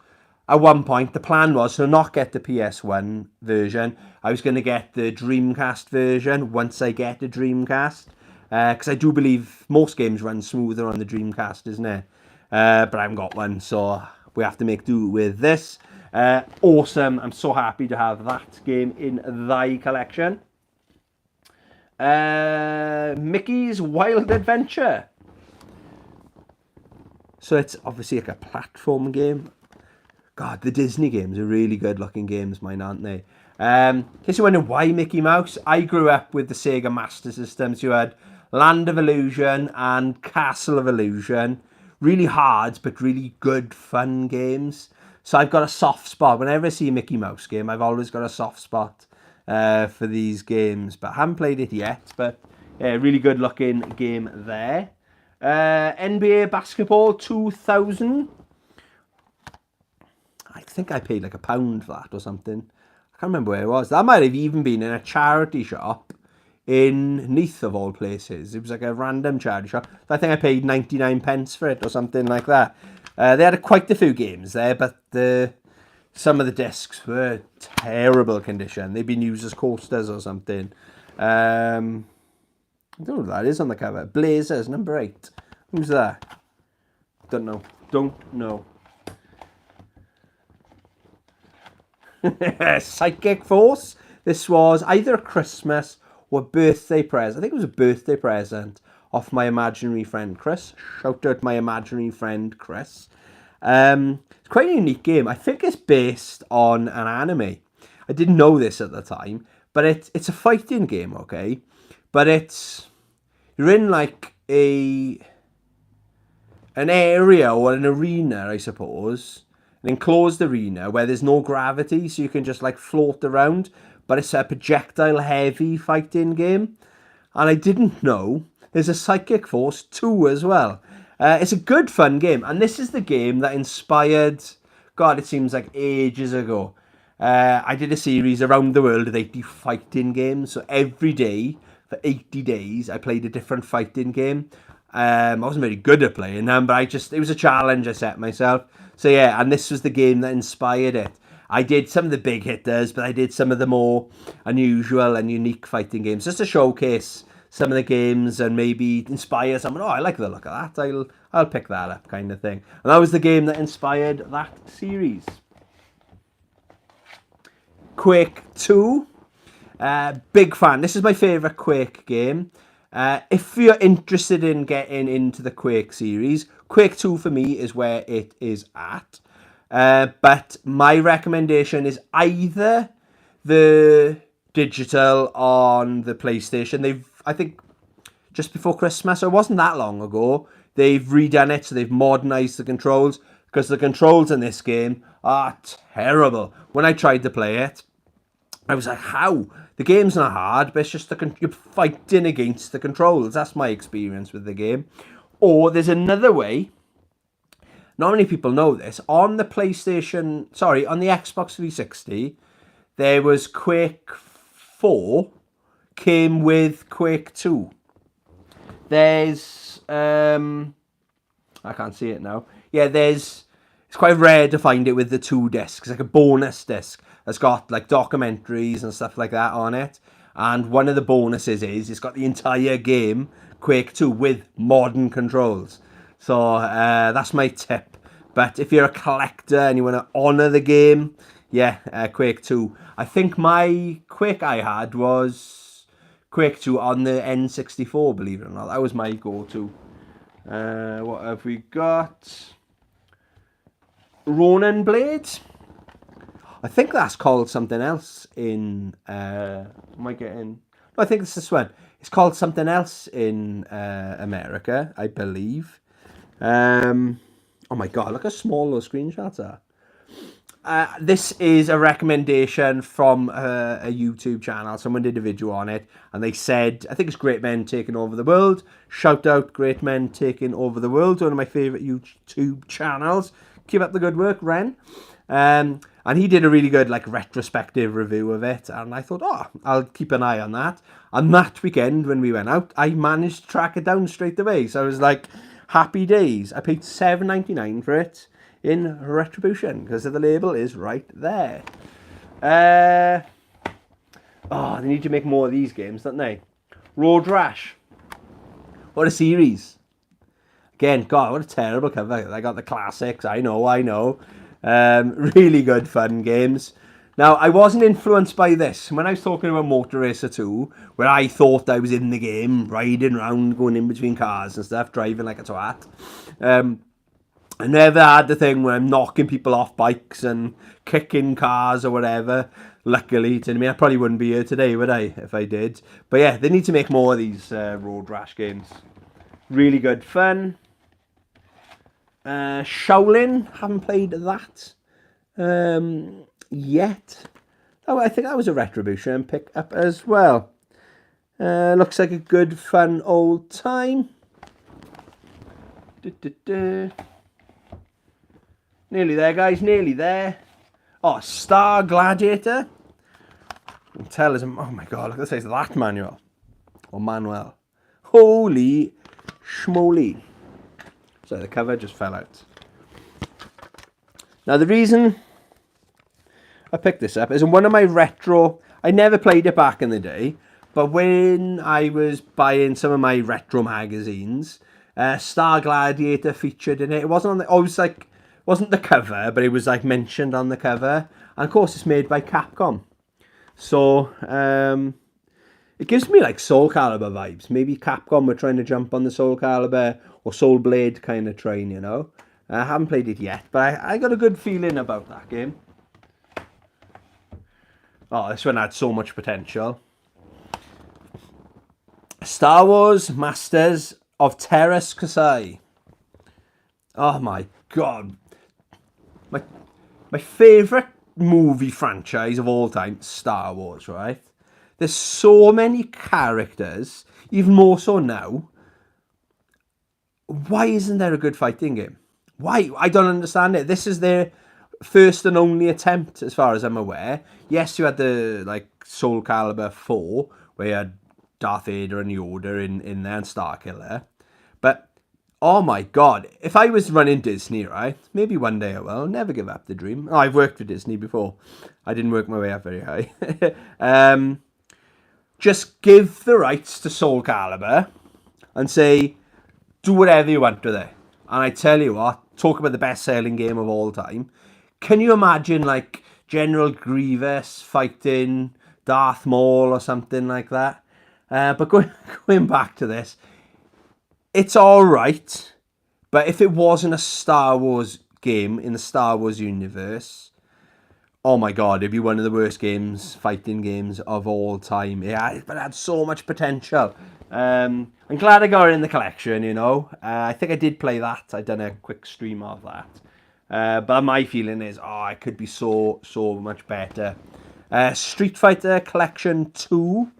Speaker 1: at one point, the plan was to not get the PS1 version. I was going to get the Dreamcast version once I get a Dreamcast, because I do believe most games run smoother on the Dreamcast, isn't it? But I haven't got one, so we have to make do with this. Awesome. I'm so happy to have that game in thy collection. Mickey's Wild Adventure. So it's obviously like a platform game. God, the Disney games are really good looking games, mine, aren't they? In case you're wondering why Mickey Mouse, I grew up with the Sega Master System. So you had Land of Illusion and Castle of Illusion. Really hard, but really good, fun games. So I've got a soft spot. Whenever I see a Mickey Mouse game, I've always got a soft spot for these games. But I haven't played it yet. But yeah, really good looking game there. NBA Basketball 2000. I think I paid like £1 for that or something. I can't remember where it was. That might have even been in a charity shop in Neath, of all places. It was like a random charity shop. I think I paid 99 pence for it or something like that. They had quite a few games there, but some of the discs were terrible condition. They'd been used as coasters or something. I don't know what that is on the cover. Blazers, number 8. Who's that? Don't know. Psychic Force. This was either a Christmas or a birthday present. I think it was a birthday present off my imaginary friend Chris. Shout out my imaginary friend Chris. It's quite a unique game. I think it's based on an anime. I didn't know this at the time, but it's a fighting game, okay? But you're in like an area or an arena, I suppose. An enclosed arena where there's no gravity, so you can just like float around, but it's a projectile heavy fighting game. And I didn't know there's a Psychic Force 2 as well. It's a good fun game, and this is the game that inspired, God, it seems like ages ago, I did a series around the world of 80 fighting games. So every day for 80 days I played a different fighting game. I wasn't very good at playing them, but it was a challenge I set myself. So yeah, and this was the game that inspired it. I did some of the big hitters, but I did some of the more unusual and unique fighting games, just to showcase some of the games and maybe inspire someone. Oh, I like the look of that. I'll pick that up, kind of thing. And that was the game that inspired that series. Quake 2. Big fan. This is my favourite Quake game. If you're interested in getting into the Quake series, Quake 2 for me is where it is at. But my recommendation is either the digital on the PlayStation. I think just before Christmas, so it wasn't that long ago, they've redone it, so they've modernised the controls, because the controls in this game are terrible. When I tried to play it, I was like, how? The game's not hard, but it's just you're fighting against the controls. That's my experience with the game. Or there's another way. Not many people know this. On the on the Xbox 360, there was Quake 4 came with Quake 2. There's, I can't see it now. Yeah, it's quite rare to find it with the 2 discs, like a bonus disc that's got like documentaries and stuff like that on it. And one of the bonuses is it's got the entire game, Quake 2, with modern controls. So that's my tip. But if you're a collector and you want to honour the game, yeah, Quake 2. I think my Quake I had was Quake 2 on the N64, believe it or not. That was my go-to. What have we got? Ronin Blades. I think that's called something else in... am I getting... No, I think it's this one. It's called something else in America, I believe. Oh my God, look how small those screenshots are. This is a recommendation from a YouTube channel. Someone did a video on it, and they said, I think it's Great Men Taking Over the World. Shout out Great Men Taking Over the World, one of my favourite YouTube channels. Keep up the good work, Ren. And he did a really good like retrospective review of it, and I thought, oh, I'll keep an eye on that. And that weekend when we went out, I managed to track it down straight away. So I was like, happy days. I paid $7.99 for it in Retribution, because the label is right there. Oh, they need to make more of these games, don't they? Road Rash. What a series. Again, God, what a terrible cover. I got the classics, I know. Really good fun games. Now, I wasn't influenced by this. When I was talking about Motor Racer 2, where I thought I was in the game, riding around, going in between cars and stuff, driving like a twat. I never had the thing where I'm knocking people off bikes and kicking cars or whatever. Luckily, I mean, I probably wouldn't be here today, would I, if I did? But yeah, they need to make more of these road rash games. Really good fun. Shaolin, haven't played that yet. Oh, I think that was a Retribution pick up as well. Looks like a good, fun old time. Nearly there, guys. Nearly there. Oh, Star Gladiator. Tell us, oh my god, look at the size of that manual. Or manual. Holy schmoly. So the cover just fell out. Now the reason I picked this up is in one of my retro... I never played it back in the day, but when I was buying some of my retro magazines, Star Gladiator featured in it. It wasn't on the... Oh, it was like... wasn't the cover, but it was like mentioned on the cover. And of course it's made by Capcom. So, it gives me like Soul Calibur vibes. Maybe Capcom were trying to jump on the Soul Calibur or Soul Blade kind of train, you know. I haven't played it yet, but I got a good feeling about that game. Oh, this one had so much potential. Star Wars Masters of Terras Kasai. Oh my god. My favourite movie franchise of all time, Star Wars, right? There's so many characters, even more so now. Why isn't there a good fighting game? Why? I don't understand it. This is their first and only attempt, as far as I'm aware. Yes, you had the like Soul Calibur 4, where you had Darth Vader and Yoda in there and Starkiller. But, oh my god, if I was running Disney, right, maybe one day I will, never give up the dream. Oh, I've worked for Disney before. I didn't work my way up very high. Just give the rights to Soul Calibur and say, do whatever you want with it. And I tell you what, talk about the best-selling game of all time. Can you imagine, like, General Grievous fighting Darth Maul or something like that? But going back to this, it's all right, but if it wasn't a Star Wars game in the Star Wars universe, oh my god, it'd be one of the worst fighting games of all time. Yeah, but it had so much potential. I'm glad I got it in the collection, you know. I think I did play that. I done a quick stream of that. But my feeling is, oh, it could be so much better. Street Fighter Collection 2.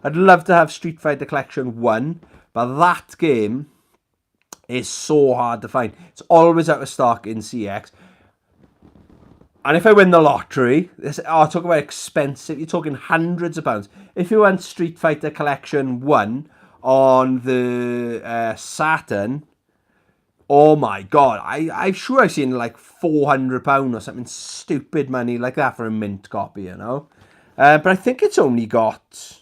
Speaker 1: I'd love to have Street Fighter Collection 1, but that game is so hard to find. It's always out of stock in CX. And if I win the lottery, talk about expensive, you're talking hundreds of pounds. If you want Street Fighter Collection 1 on the Saturn, oh my god, I'm sure I've seen like £400 or something stupid money like that for a mint copy, you know. But I think it's only got,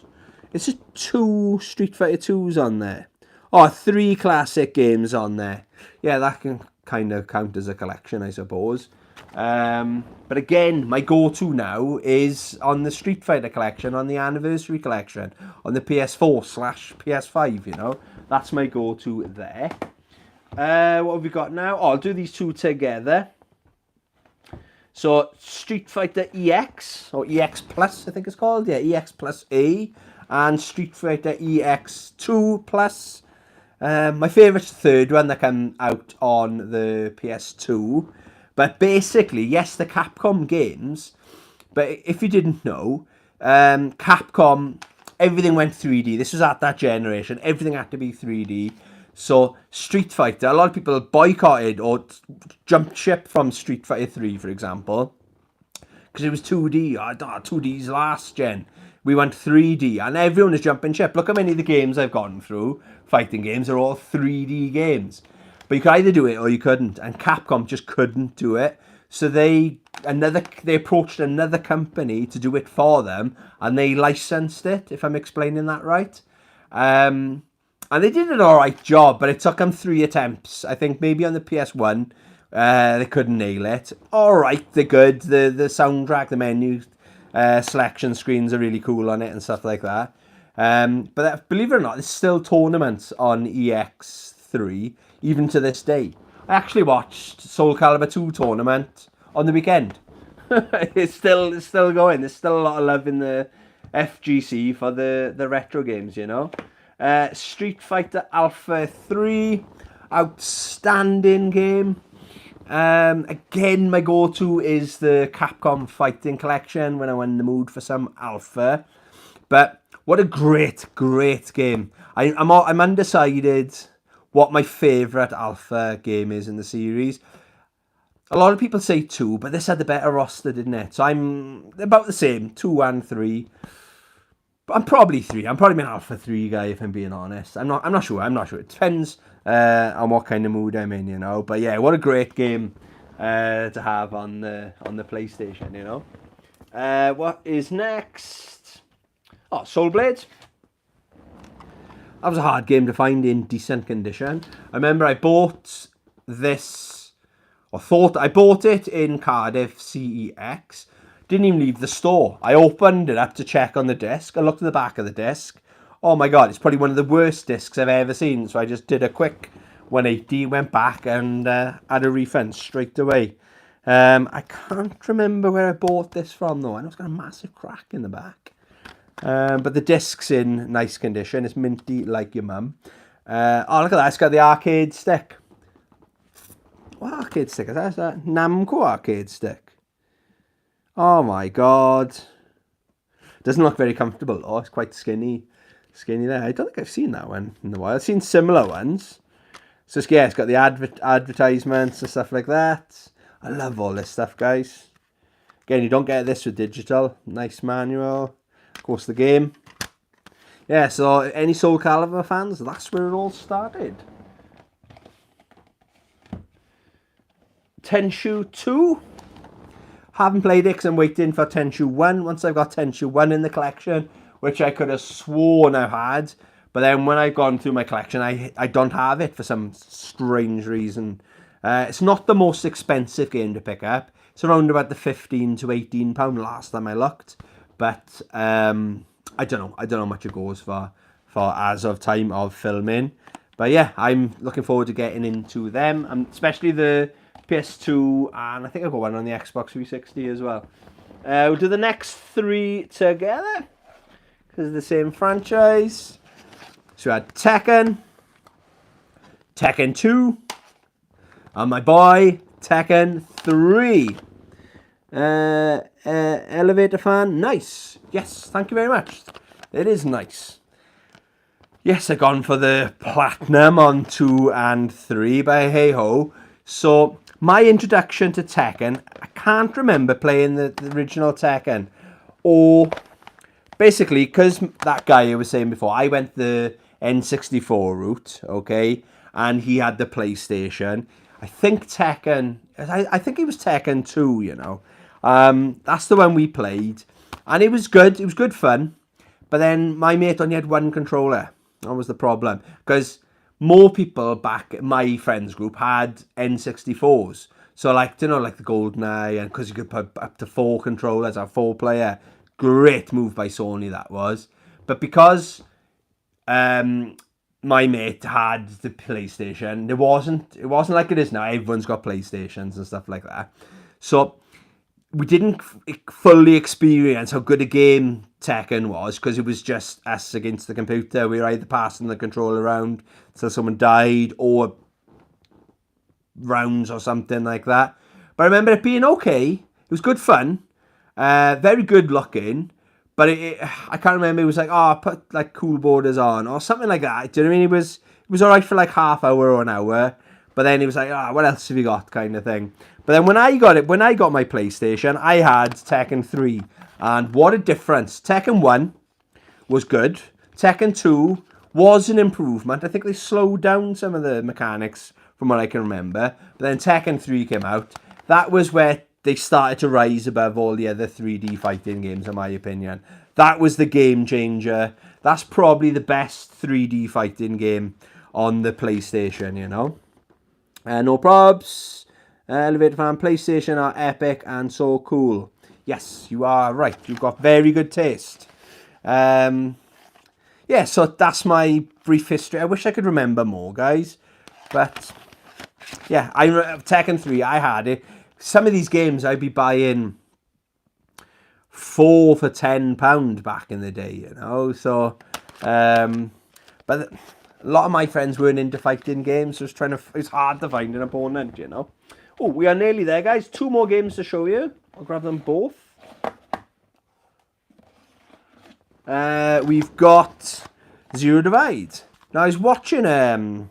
Speaker 1: it's just 2 Street Fighter 2s on there. Oh, 3 classic games on there. Yeah, that can kind of count as a collection, I suppose. But again, my go-to now is on the Street Fighter collection, on the Anniversary collection, on the PS4/PS5, you know. That's my go-to there. What have we got now? Oh, I'll do these two together. So, Street Fighter EX, or EX Plus, I think it's called. Yeah, EX Plus A, and Street Fighter EX 2 Plus. My favourite's the third one that came out on the PS2. But basically, yes, the Capcom games, but if you didn't know, Capcom, everything went 3D. This was at that generation. Everything had to be 3D. So Street Fighter, a lot of people boycotted or jumped ship from Street Fighter 3, for example, because it was 2D. 2D's last gen. We went 3D, and everyone is jumping ship. Look how many of the games I've gone through, fighting games, are all 3D games. But you could either do it or you couldn't, and Capcom just couldn't do it. So they approached another company to do it for them, and they licensed it, if I'm explaining that right. And they did an alright job, but it took them 3 attempts. I think maybe on the PS1, they couldn't nail it. Alright, they're good. The soundtrack, the menu selection screens are really cool on it and stuff like that. But believe it or not, there's still tournaments on EX3, even to this day. I actually watched Soul Calibur 2 tournament on the weekend. It's still going. There's still a lot of love in the FGC for the retro games, you know. Street Fighter Alpha 3, outstanding game. Again, my go-to is the Capcom Fighting Collection when I'm in the mood for some Alpha. But what a great game. I'm undecided what my favourite Alpha game is in the series. A lot of people say 2, but this had the better roster, didn't it? So I'm about the same, 2 and 3. I'm probably 3. I'm probably an Alpha 3 guy, if I'm being honest. I'm not sure. It depends on what kind of mood I'm in, you know. But yeah, what a great game to have on the PlayStation, you know. What is next? Oh, Soul Blade. That was a hard game to find in decent condition. I remember I bought this, or thought I bought it in Cardiff CEX. Didn't even leave the store. I opened it up to check on the disc. I looked at the back of the disc. Oh my God, it's probably one of the worst discs I've ever seen. So I just did a quick 180, went back and had a refund straight away. I can't remember where I bought this from though. I know it's got a massive crack in the back. But the disc's in nice condition. It's minty like your mum. Oh, look at that. It's got the arcade stick. What arcade stick is that? Is that Namco arcade stick? Oh my God. Doesn't look very comfortable. Oh, it's quite skinny there. I don't think I've seen that one in a while. I've seen similar ones. So yeah, it's got the advertisements and stuff like that. I love all this stuff, guys. Again, you don't get this with digital. Nice manual. Of course, the game. Yeah, so any Soul Calibur fans, that's where it all started. Tenchu 2. Haven't played it because I'm waiting for Tenchu 1. Once I've got Tenchu 1 in the collection, which I could have sworn I had, but then when I've gone through my collection, I don't have it for some strange reason. It's not the most expensive game to pick up. It's around about the £15 to £18 last time I looked. But I don't know how much it goes for as of time of filming. But yeah, I'm looking forward to getting into them, especially the PS2, and I think I've got one on the Xbox 360 as well. We'll do the next 3 together because it's the same franchise. So we had Tekken 2, and my boy Tekken 3. Elevator fan, nice. Yes, thank you very much. It is nice. Yes, I've gone for the platinum on 2 and 3, but hey ho. So my introduction to Tekken, I can't remember playing the original Tekken, or basically because that guy I was saying before, I went the N64 route, okay, and he had the PlayStation. I think Tekken, I think it was Tekken 2, you know. That's the one we played, and it was good. It was good fun, but then my mate only had one controller. That was the problem, because more people back in my friends group had N64s. So like, you know, like the GoldenEye, and because you could put up to 4 controllers, a 4-player. Great move by Sony that was. But because my mate had the PlayStation, it wasn't like it is now. Everyone's got PlayStations and stuff like that. So we didn't fully experience how good a game Tekken was, because it was just us against the computer. We were either passing the controller around till someone died, or rounds or something like that. But I remember it being okay. It was good fun, very good looking. But I can't remember. It was like, oh, put like cool borders on or something like that. Do you know what I mean? It was alright for like half hour or an hour. But then it was like, what else have you got, kind of thing. But then when I got my PlayStation, I had Tekken 3. And what a difference. Tekken 1 was good. Tekken 2 was an improvement. I think they slowed down some of the mechanics from what I can remember. But then Tekken 3 came out. That was where they started to rise above all the other 3D fighting games, in my opinion. That was the game changer. That's probably the best 3D fighting game on the PlayStation, you know. No probs. Elevator fan, PlayStation are epic and so cool. Yes, you are right. You've got very good taste. Yeah, so that's my brief history. I wish I could remember more, guys. But yeah, Tekken 3, I had it. Some of these games I'd be buying 4 for £10 back in the day, you know. So, but a lot of my friends weren't into fighting games, so it's hard to find an opponent, you know. Oh, we are nearly there, guys. 2 more games to show you. I'll grab them both. We've got Zero Divide. Now, I was watching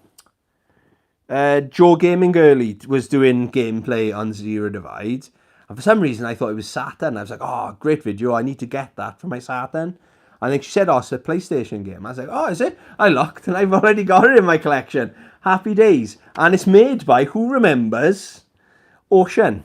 Speaker 1: Joe Gaming Girly was doing gameplay on Zero Divide. And for some reason, I thought it was Saturn. I was like, oh, great video. I need to get that for my Saturn. And then she said, oh, it's a PlayStation game. I was like, oh, is it? I looked and I've already got it in my collection. Happy days. And it's made by, who remembers, Ocean.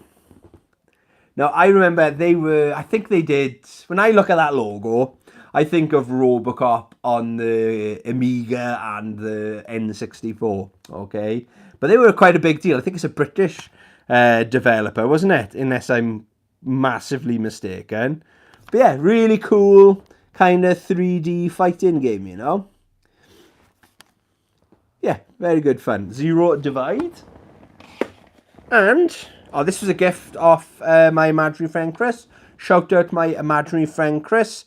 Speaker 1: Now, I remember I think they did, when I look at that logo, I think of Robocop on the Amiga and the N64, okay? But they were quite a big deal. I think it's a British developer, wasn't it? Unless I'm massively mistaken. But yeah, really cool kind of 3D fighting game, you know? Yeah, very good fun. Zero Divide. And, oh, this was a gift off my imaginary friend Chris. Shout out my imaginary friend Chris.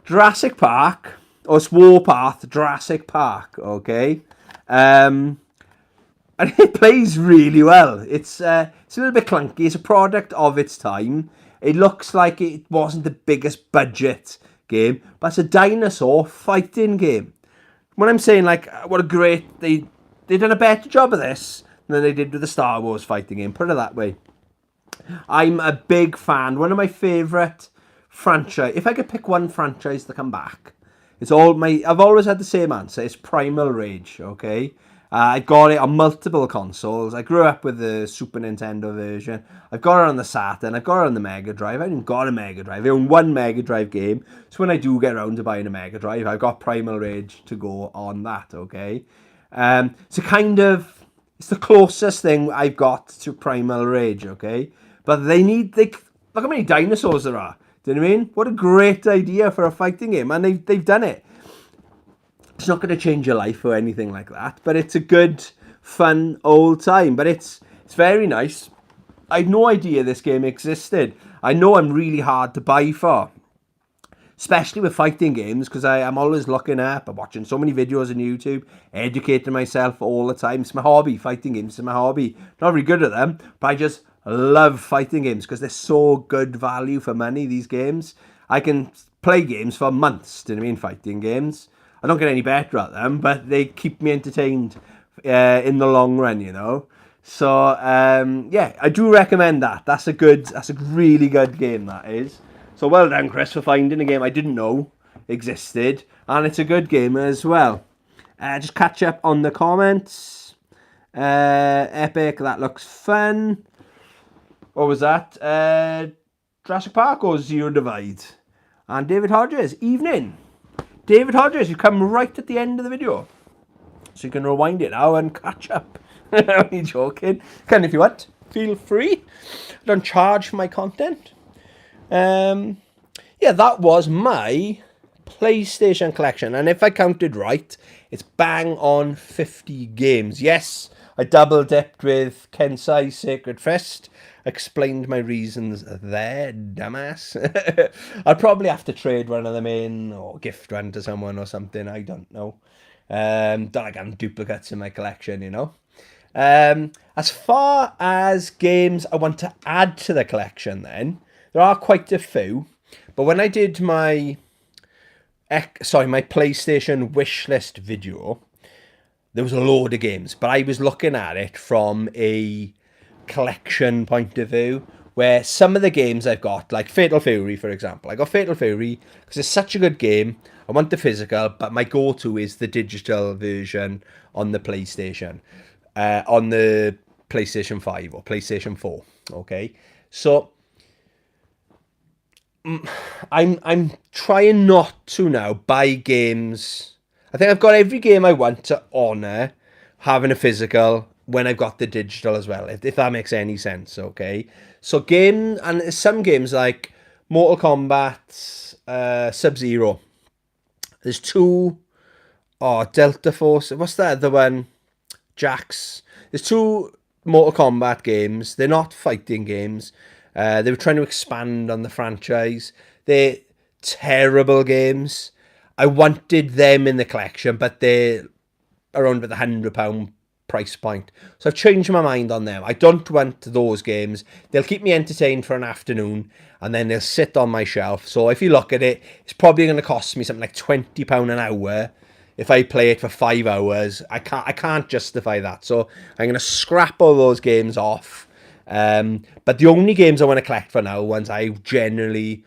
Speaker 1: Jurassic Park, or it's Warpath Jurassic Park, okay? And it plays really well. It's a little bit clunky. It's a product of its time. It looks like it wasn't the biggest budget game, but it's a dinosaur fighting game. When I'm saying, like, what a great... They've done a better job of this than they did with the Star Wars fighting game. Put it that way. I'm a big fan. One of my favourite franchise. If I could pick one franchise to come back, I've always had the same answer. It's Primal Rage, okay? I got it on multiple consoles. I grew up with the Super Nintendo version. I've got it on the Saturn. I've got it on the Mega Drive. I haven't got a Mega Drive. I own one Mega Drive game. So when I do get around to buying a Mega Drive, I've got Primal Rage to go on that, okay? It's the closest thing I've got to Primal Rage, okay? But look how many dinosaurs there are. Do you know what I mean? What a great idea for a fighting game. And they've done it. It's not going to change your life or anything like that. But it's a good, fun, old time. But it's very nice. I had no idea this game existed. I know I'm really hard to buy for. Especially with fighting games. Because I'm always looking up. I'm watching so many videos on YouTube. Educating myself all the time. It's my hobby. Fighting games is my hobby. Not very good at them. But I just love fighting games because they're so good value for money, these games. I can play games for months, do you know what I mean? Fighting games. I don't get any better at them, but they keep me entertained in the long run, you know. So, yeah, I do recommend that. That's a really good game, that is. So well done, Chris, for finding a game I didn't know existed. And it's a good game as well. Just catch up on the comments. Epic, that looks fun. What was that? Jurassic Park or Zero Divide? And David Hodges, evening. David Hodges, you come right at the end of the video. So you can rewind it now and catch up. I'm only joking. Can if you want. Feel free. I don't charge for my content. Yeah, that was my PlayStation collection. And if I counted right, it's bang on 50 games. Yes, I double dipped with Kensai Sacred Fist. Explained my reasons there, dumbass. I'll probably have to trade one of them in or gift one to someone or something. I don't know. Don't like having duplicates in my collection, you know. As far as games I want to add to the collection, then there are quite a few. But when I did my PlayStation wish list video, there was a load of games. But I was looking at it from a collection point of view, where some of the games I've got, like Fatal Fury, for example. I got Fatal Fury because it's such a good game. I want the physical, but my go-to is the digital version on the PlayStation. On the PlayStation 5 or PlayStation 4. Okay, so I'm trying not to now buy games. I think I've got every game I want to honour having a physical when I've got the digital as well, if that makes any sense, okay? So some games like Mortal Kombat, Sub-Zero. There's two, Delta Force, what's that other one? Jax. There's 2 Mortal Kombat games. They're not fighting games. They were trying to expand on the franchise. They're terrible games. I wanted them in the collection, but they're around about the £100 price point. So I've changed my mind on them. I don't want those games. They'll keep me entertained for an afternoon and then they'll sit on my shelf. So if you look at it, it's probably going to cost me something like £20 an hour if I play it for 5 hours. I can't justify that. So I'm going to scrap all those games off. But the only games I want to collect for now are ones I genuinely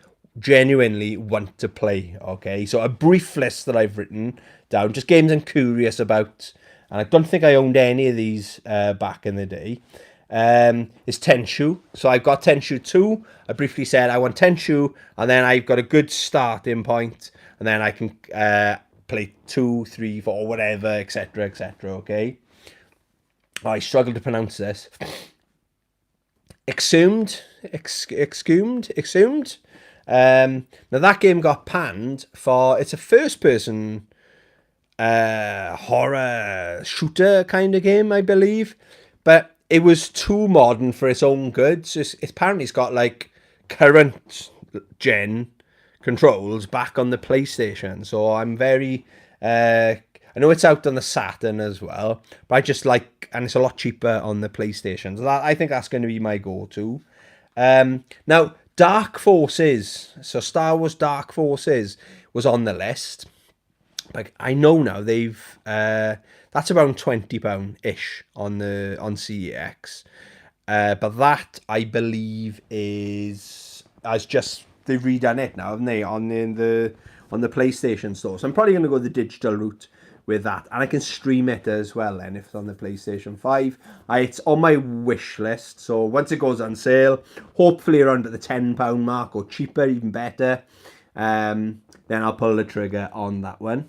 Speaker 1: want to play. Okay, so a brief list that I've written down, just games I'm curious about, and I don't think I owned any of these back in the day. Is Tenchu. So I've got Tenchu 2. I briefly said I want Tenchu, and then I've got a good starting point, and then I can play 2, 3, 4, whatever, etc., etc. Okay. I struggle to pronounce this. Exhumed. Now that game got panned for, it's a first-person horror shooter kind of game, I believe, but it was too modern for its own good. So apparently it's got like current gen controls back on the PlayStation. So I'm very I know it's out on the Saturn as well, but I just like, and it's a lot cheaper on the PlayStation. So I think that's going to be my go-to. Now, Dark Forces. So Star Wars Dark Forces was on the list. Like, I know now they've that's around £20 ish on CEX. But that I believe is they've redone it now, haven't they, on the PlayStation store. So I'm probably gonna go the digital route with that, and I can stream it as well then if it's on the PlayStation 5. It's on my wish list, so once it goes on sale, hopefully around at the £10 mark or cheaper, even better, then I'll pull the trigger on that one.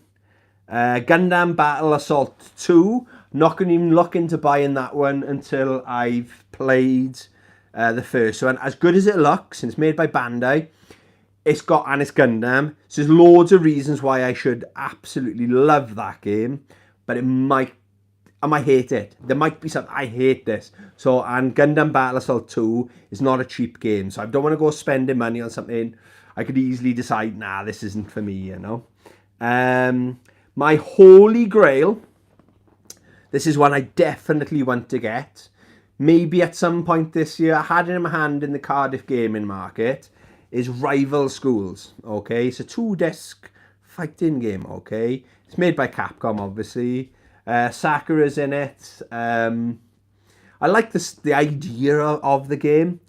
Speaker 1: Gundam Battle Assault 2, not going to even look into buying that one until I've played the first one. As good as it looks, and it's made by Bandai, it's Gundam, so there's loads of reasons why I should absolutely love that game, but I might hate it. There might be something, I hate this. So, and Gundam Battle Assault 2 is not a cheap game, so I don't want to go spending money on something I could easily decide, nah, this isn't for me, you know. My Holy Grail, this is one I definitely want to get. Maybe at some point this year, I had it in my hand in the Cardiff gaming market, is Rival Schools. Okay, it's a 2-disc fighting game. Okay, it's made by Capcom, obviously. Sakura's in it. I like the idea of the game,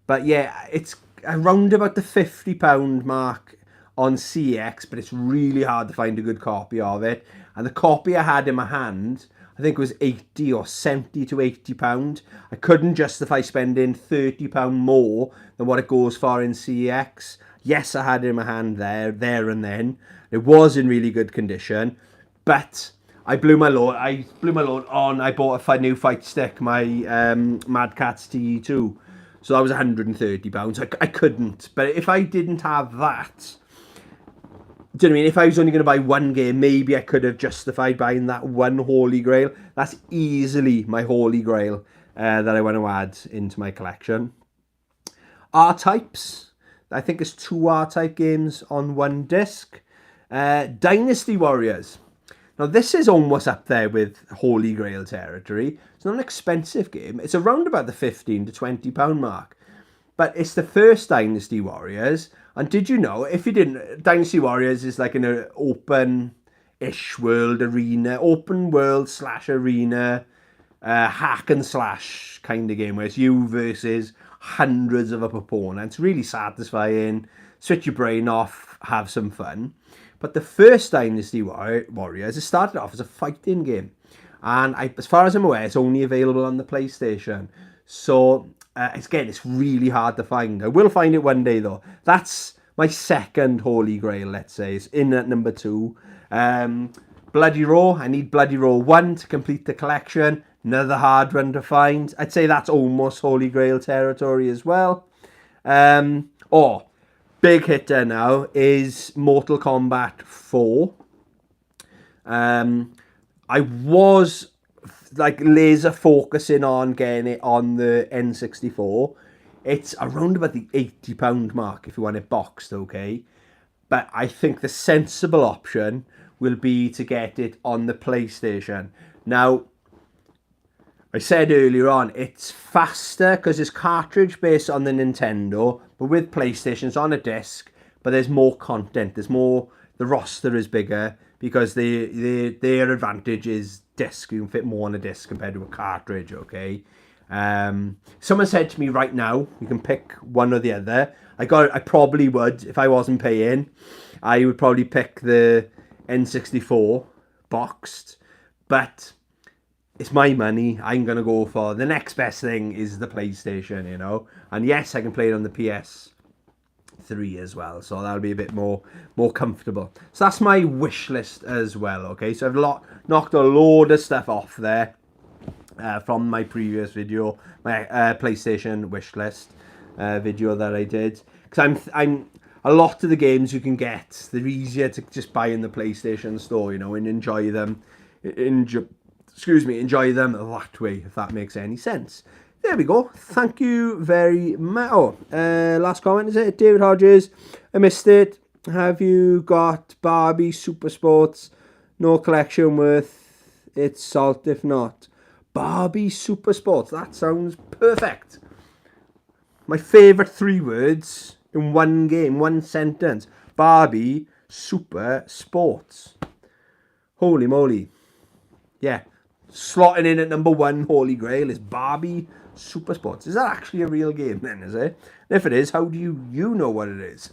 Speaker 1: but yeah, it's around about the £50 mark on CX, but it's really hard to find a good copy of it. And the copy I had in my hand, I think it was 80 or 70 to £80. I couldn't justify spending £30 more than what it goes for in CX. Yes, I had it in my hand there and then. It was in really good condition, but I blew my load on. I bought a new fight stick, my Mad Catz TE2. So that was £130. I couldn't. But if I didn't have that, do you know what I mean? If I was only going to buy one game, maybe I could have justified buying that one Holy Grail. That's easily my Holy Grail that I want to add into my collection. R-Types. I think it's 2 R-Type games on 1 disc. Dynasty Warriors. Now, this is almost up there with Holy Grail territory. It's not an expensive game. It's around about the £15 to £20 mark. But it's the first Dynasty Warriors. And did you know, if you didn't, Dynasty Warriors is like an open-ish world arena, open world / arena, hack and slash kind of game, where it's you versus hundreds of opponents. Really satisfying. Switch your brain off, have some fun. But the first Dynasty Warriors, it started off as a fighting game. And as far as I'm aware, it's only available on the PlayStation. So, it's really hard to find. I will find it one day, though. That's my second Holy Grail, let's say. It's in at number 2. Bloody Roar. I need Bloody Roar 1 to complete the collection. Another hard one to find. I'd say that's almost Holy Grail territory as well. Big hitter now is Mortal Kombat 4. I was like laser focusing on getting it on the N64, it's around about the £80 mark if you want it boxed, okay? But I think the sensible option will be to get it on the PlayStation. Now, I said earlier on, it's faster because it's cartridge based on the Nintendo, but with PlayStation, it's on a disc, but there's more content. There's more, the roster is bigger because their advantage is disc. You can fit more on a disc compared to a cartridge, okay? Someone said to me right now, you can pick one or the other. I probably would, if I wasn't paying, I would probably pick the N64 boxed, but it's my money. I'm going to go for the next best thing is the PlayStation, you know. And yes, I can play it on the PS3 as well. So that'll be a bit more comfortable. So that's my wish list as well, okay. So I've knocked a load of stuff off there from my previous video, my PlayStation wish list video that I did. Because I'm a lot of the games you can get, they're easier to just buy in the PlayStation store, you know, and enjoy them. Enjoy them that way, if that makes any sense. There we go. Thank you very much. Oh, last comment, is it? David Hodges, I missed it. Have you got Barbie Super Sports? No collection worth its salt if not. Barbie Super Sports, that sounds perfect. My favourite 3 words in one game, one sentence. Barbie Super Sports. Holy moly. Yeah. Slotting in at number 1, Holy Grail, is Barbie Super Sports. Is that actually a real game then, is it? And if it is, how do you know what it is?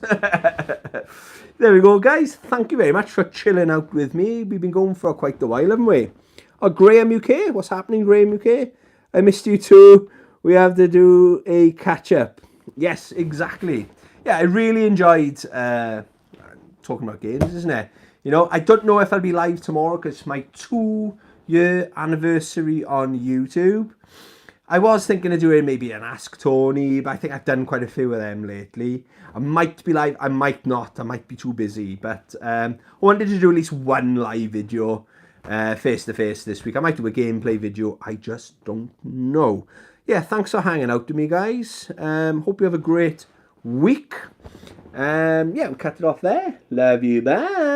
Speaker 1: There we go, guys. Thank you very much for chilling out with me. We've been going for quite a while, haven't we? Oh, Graham UK. What's happening, Graham UK? I missed you too. We have to do a catch-up. Yes, exactly. Yeah, I really enjoyed talking about games, isn't it? You know, I don't know if I'll be live tomorrow because it's my 2-year anniversary on YouTube. I was thinking of doing maybe an Ask Tony, but I think I've done quite a few of them lately. I might be live, I might not, I might be too busy, but I wanted to do at least one live video face to face this week. I might do a gameplay video, I just don't know. Yeah, thanks for hanging out with me, guys. Hope you have a great week. Yeah, we'll cut it off there. Love you, bye.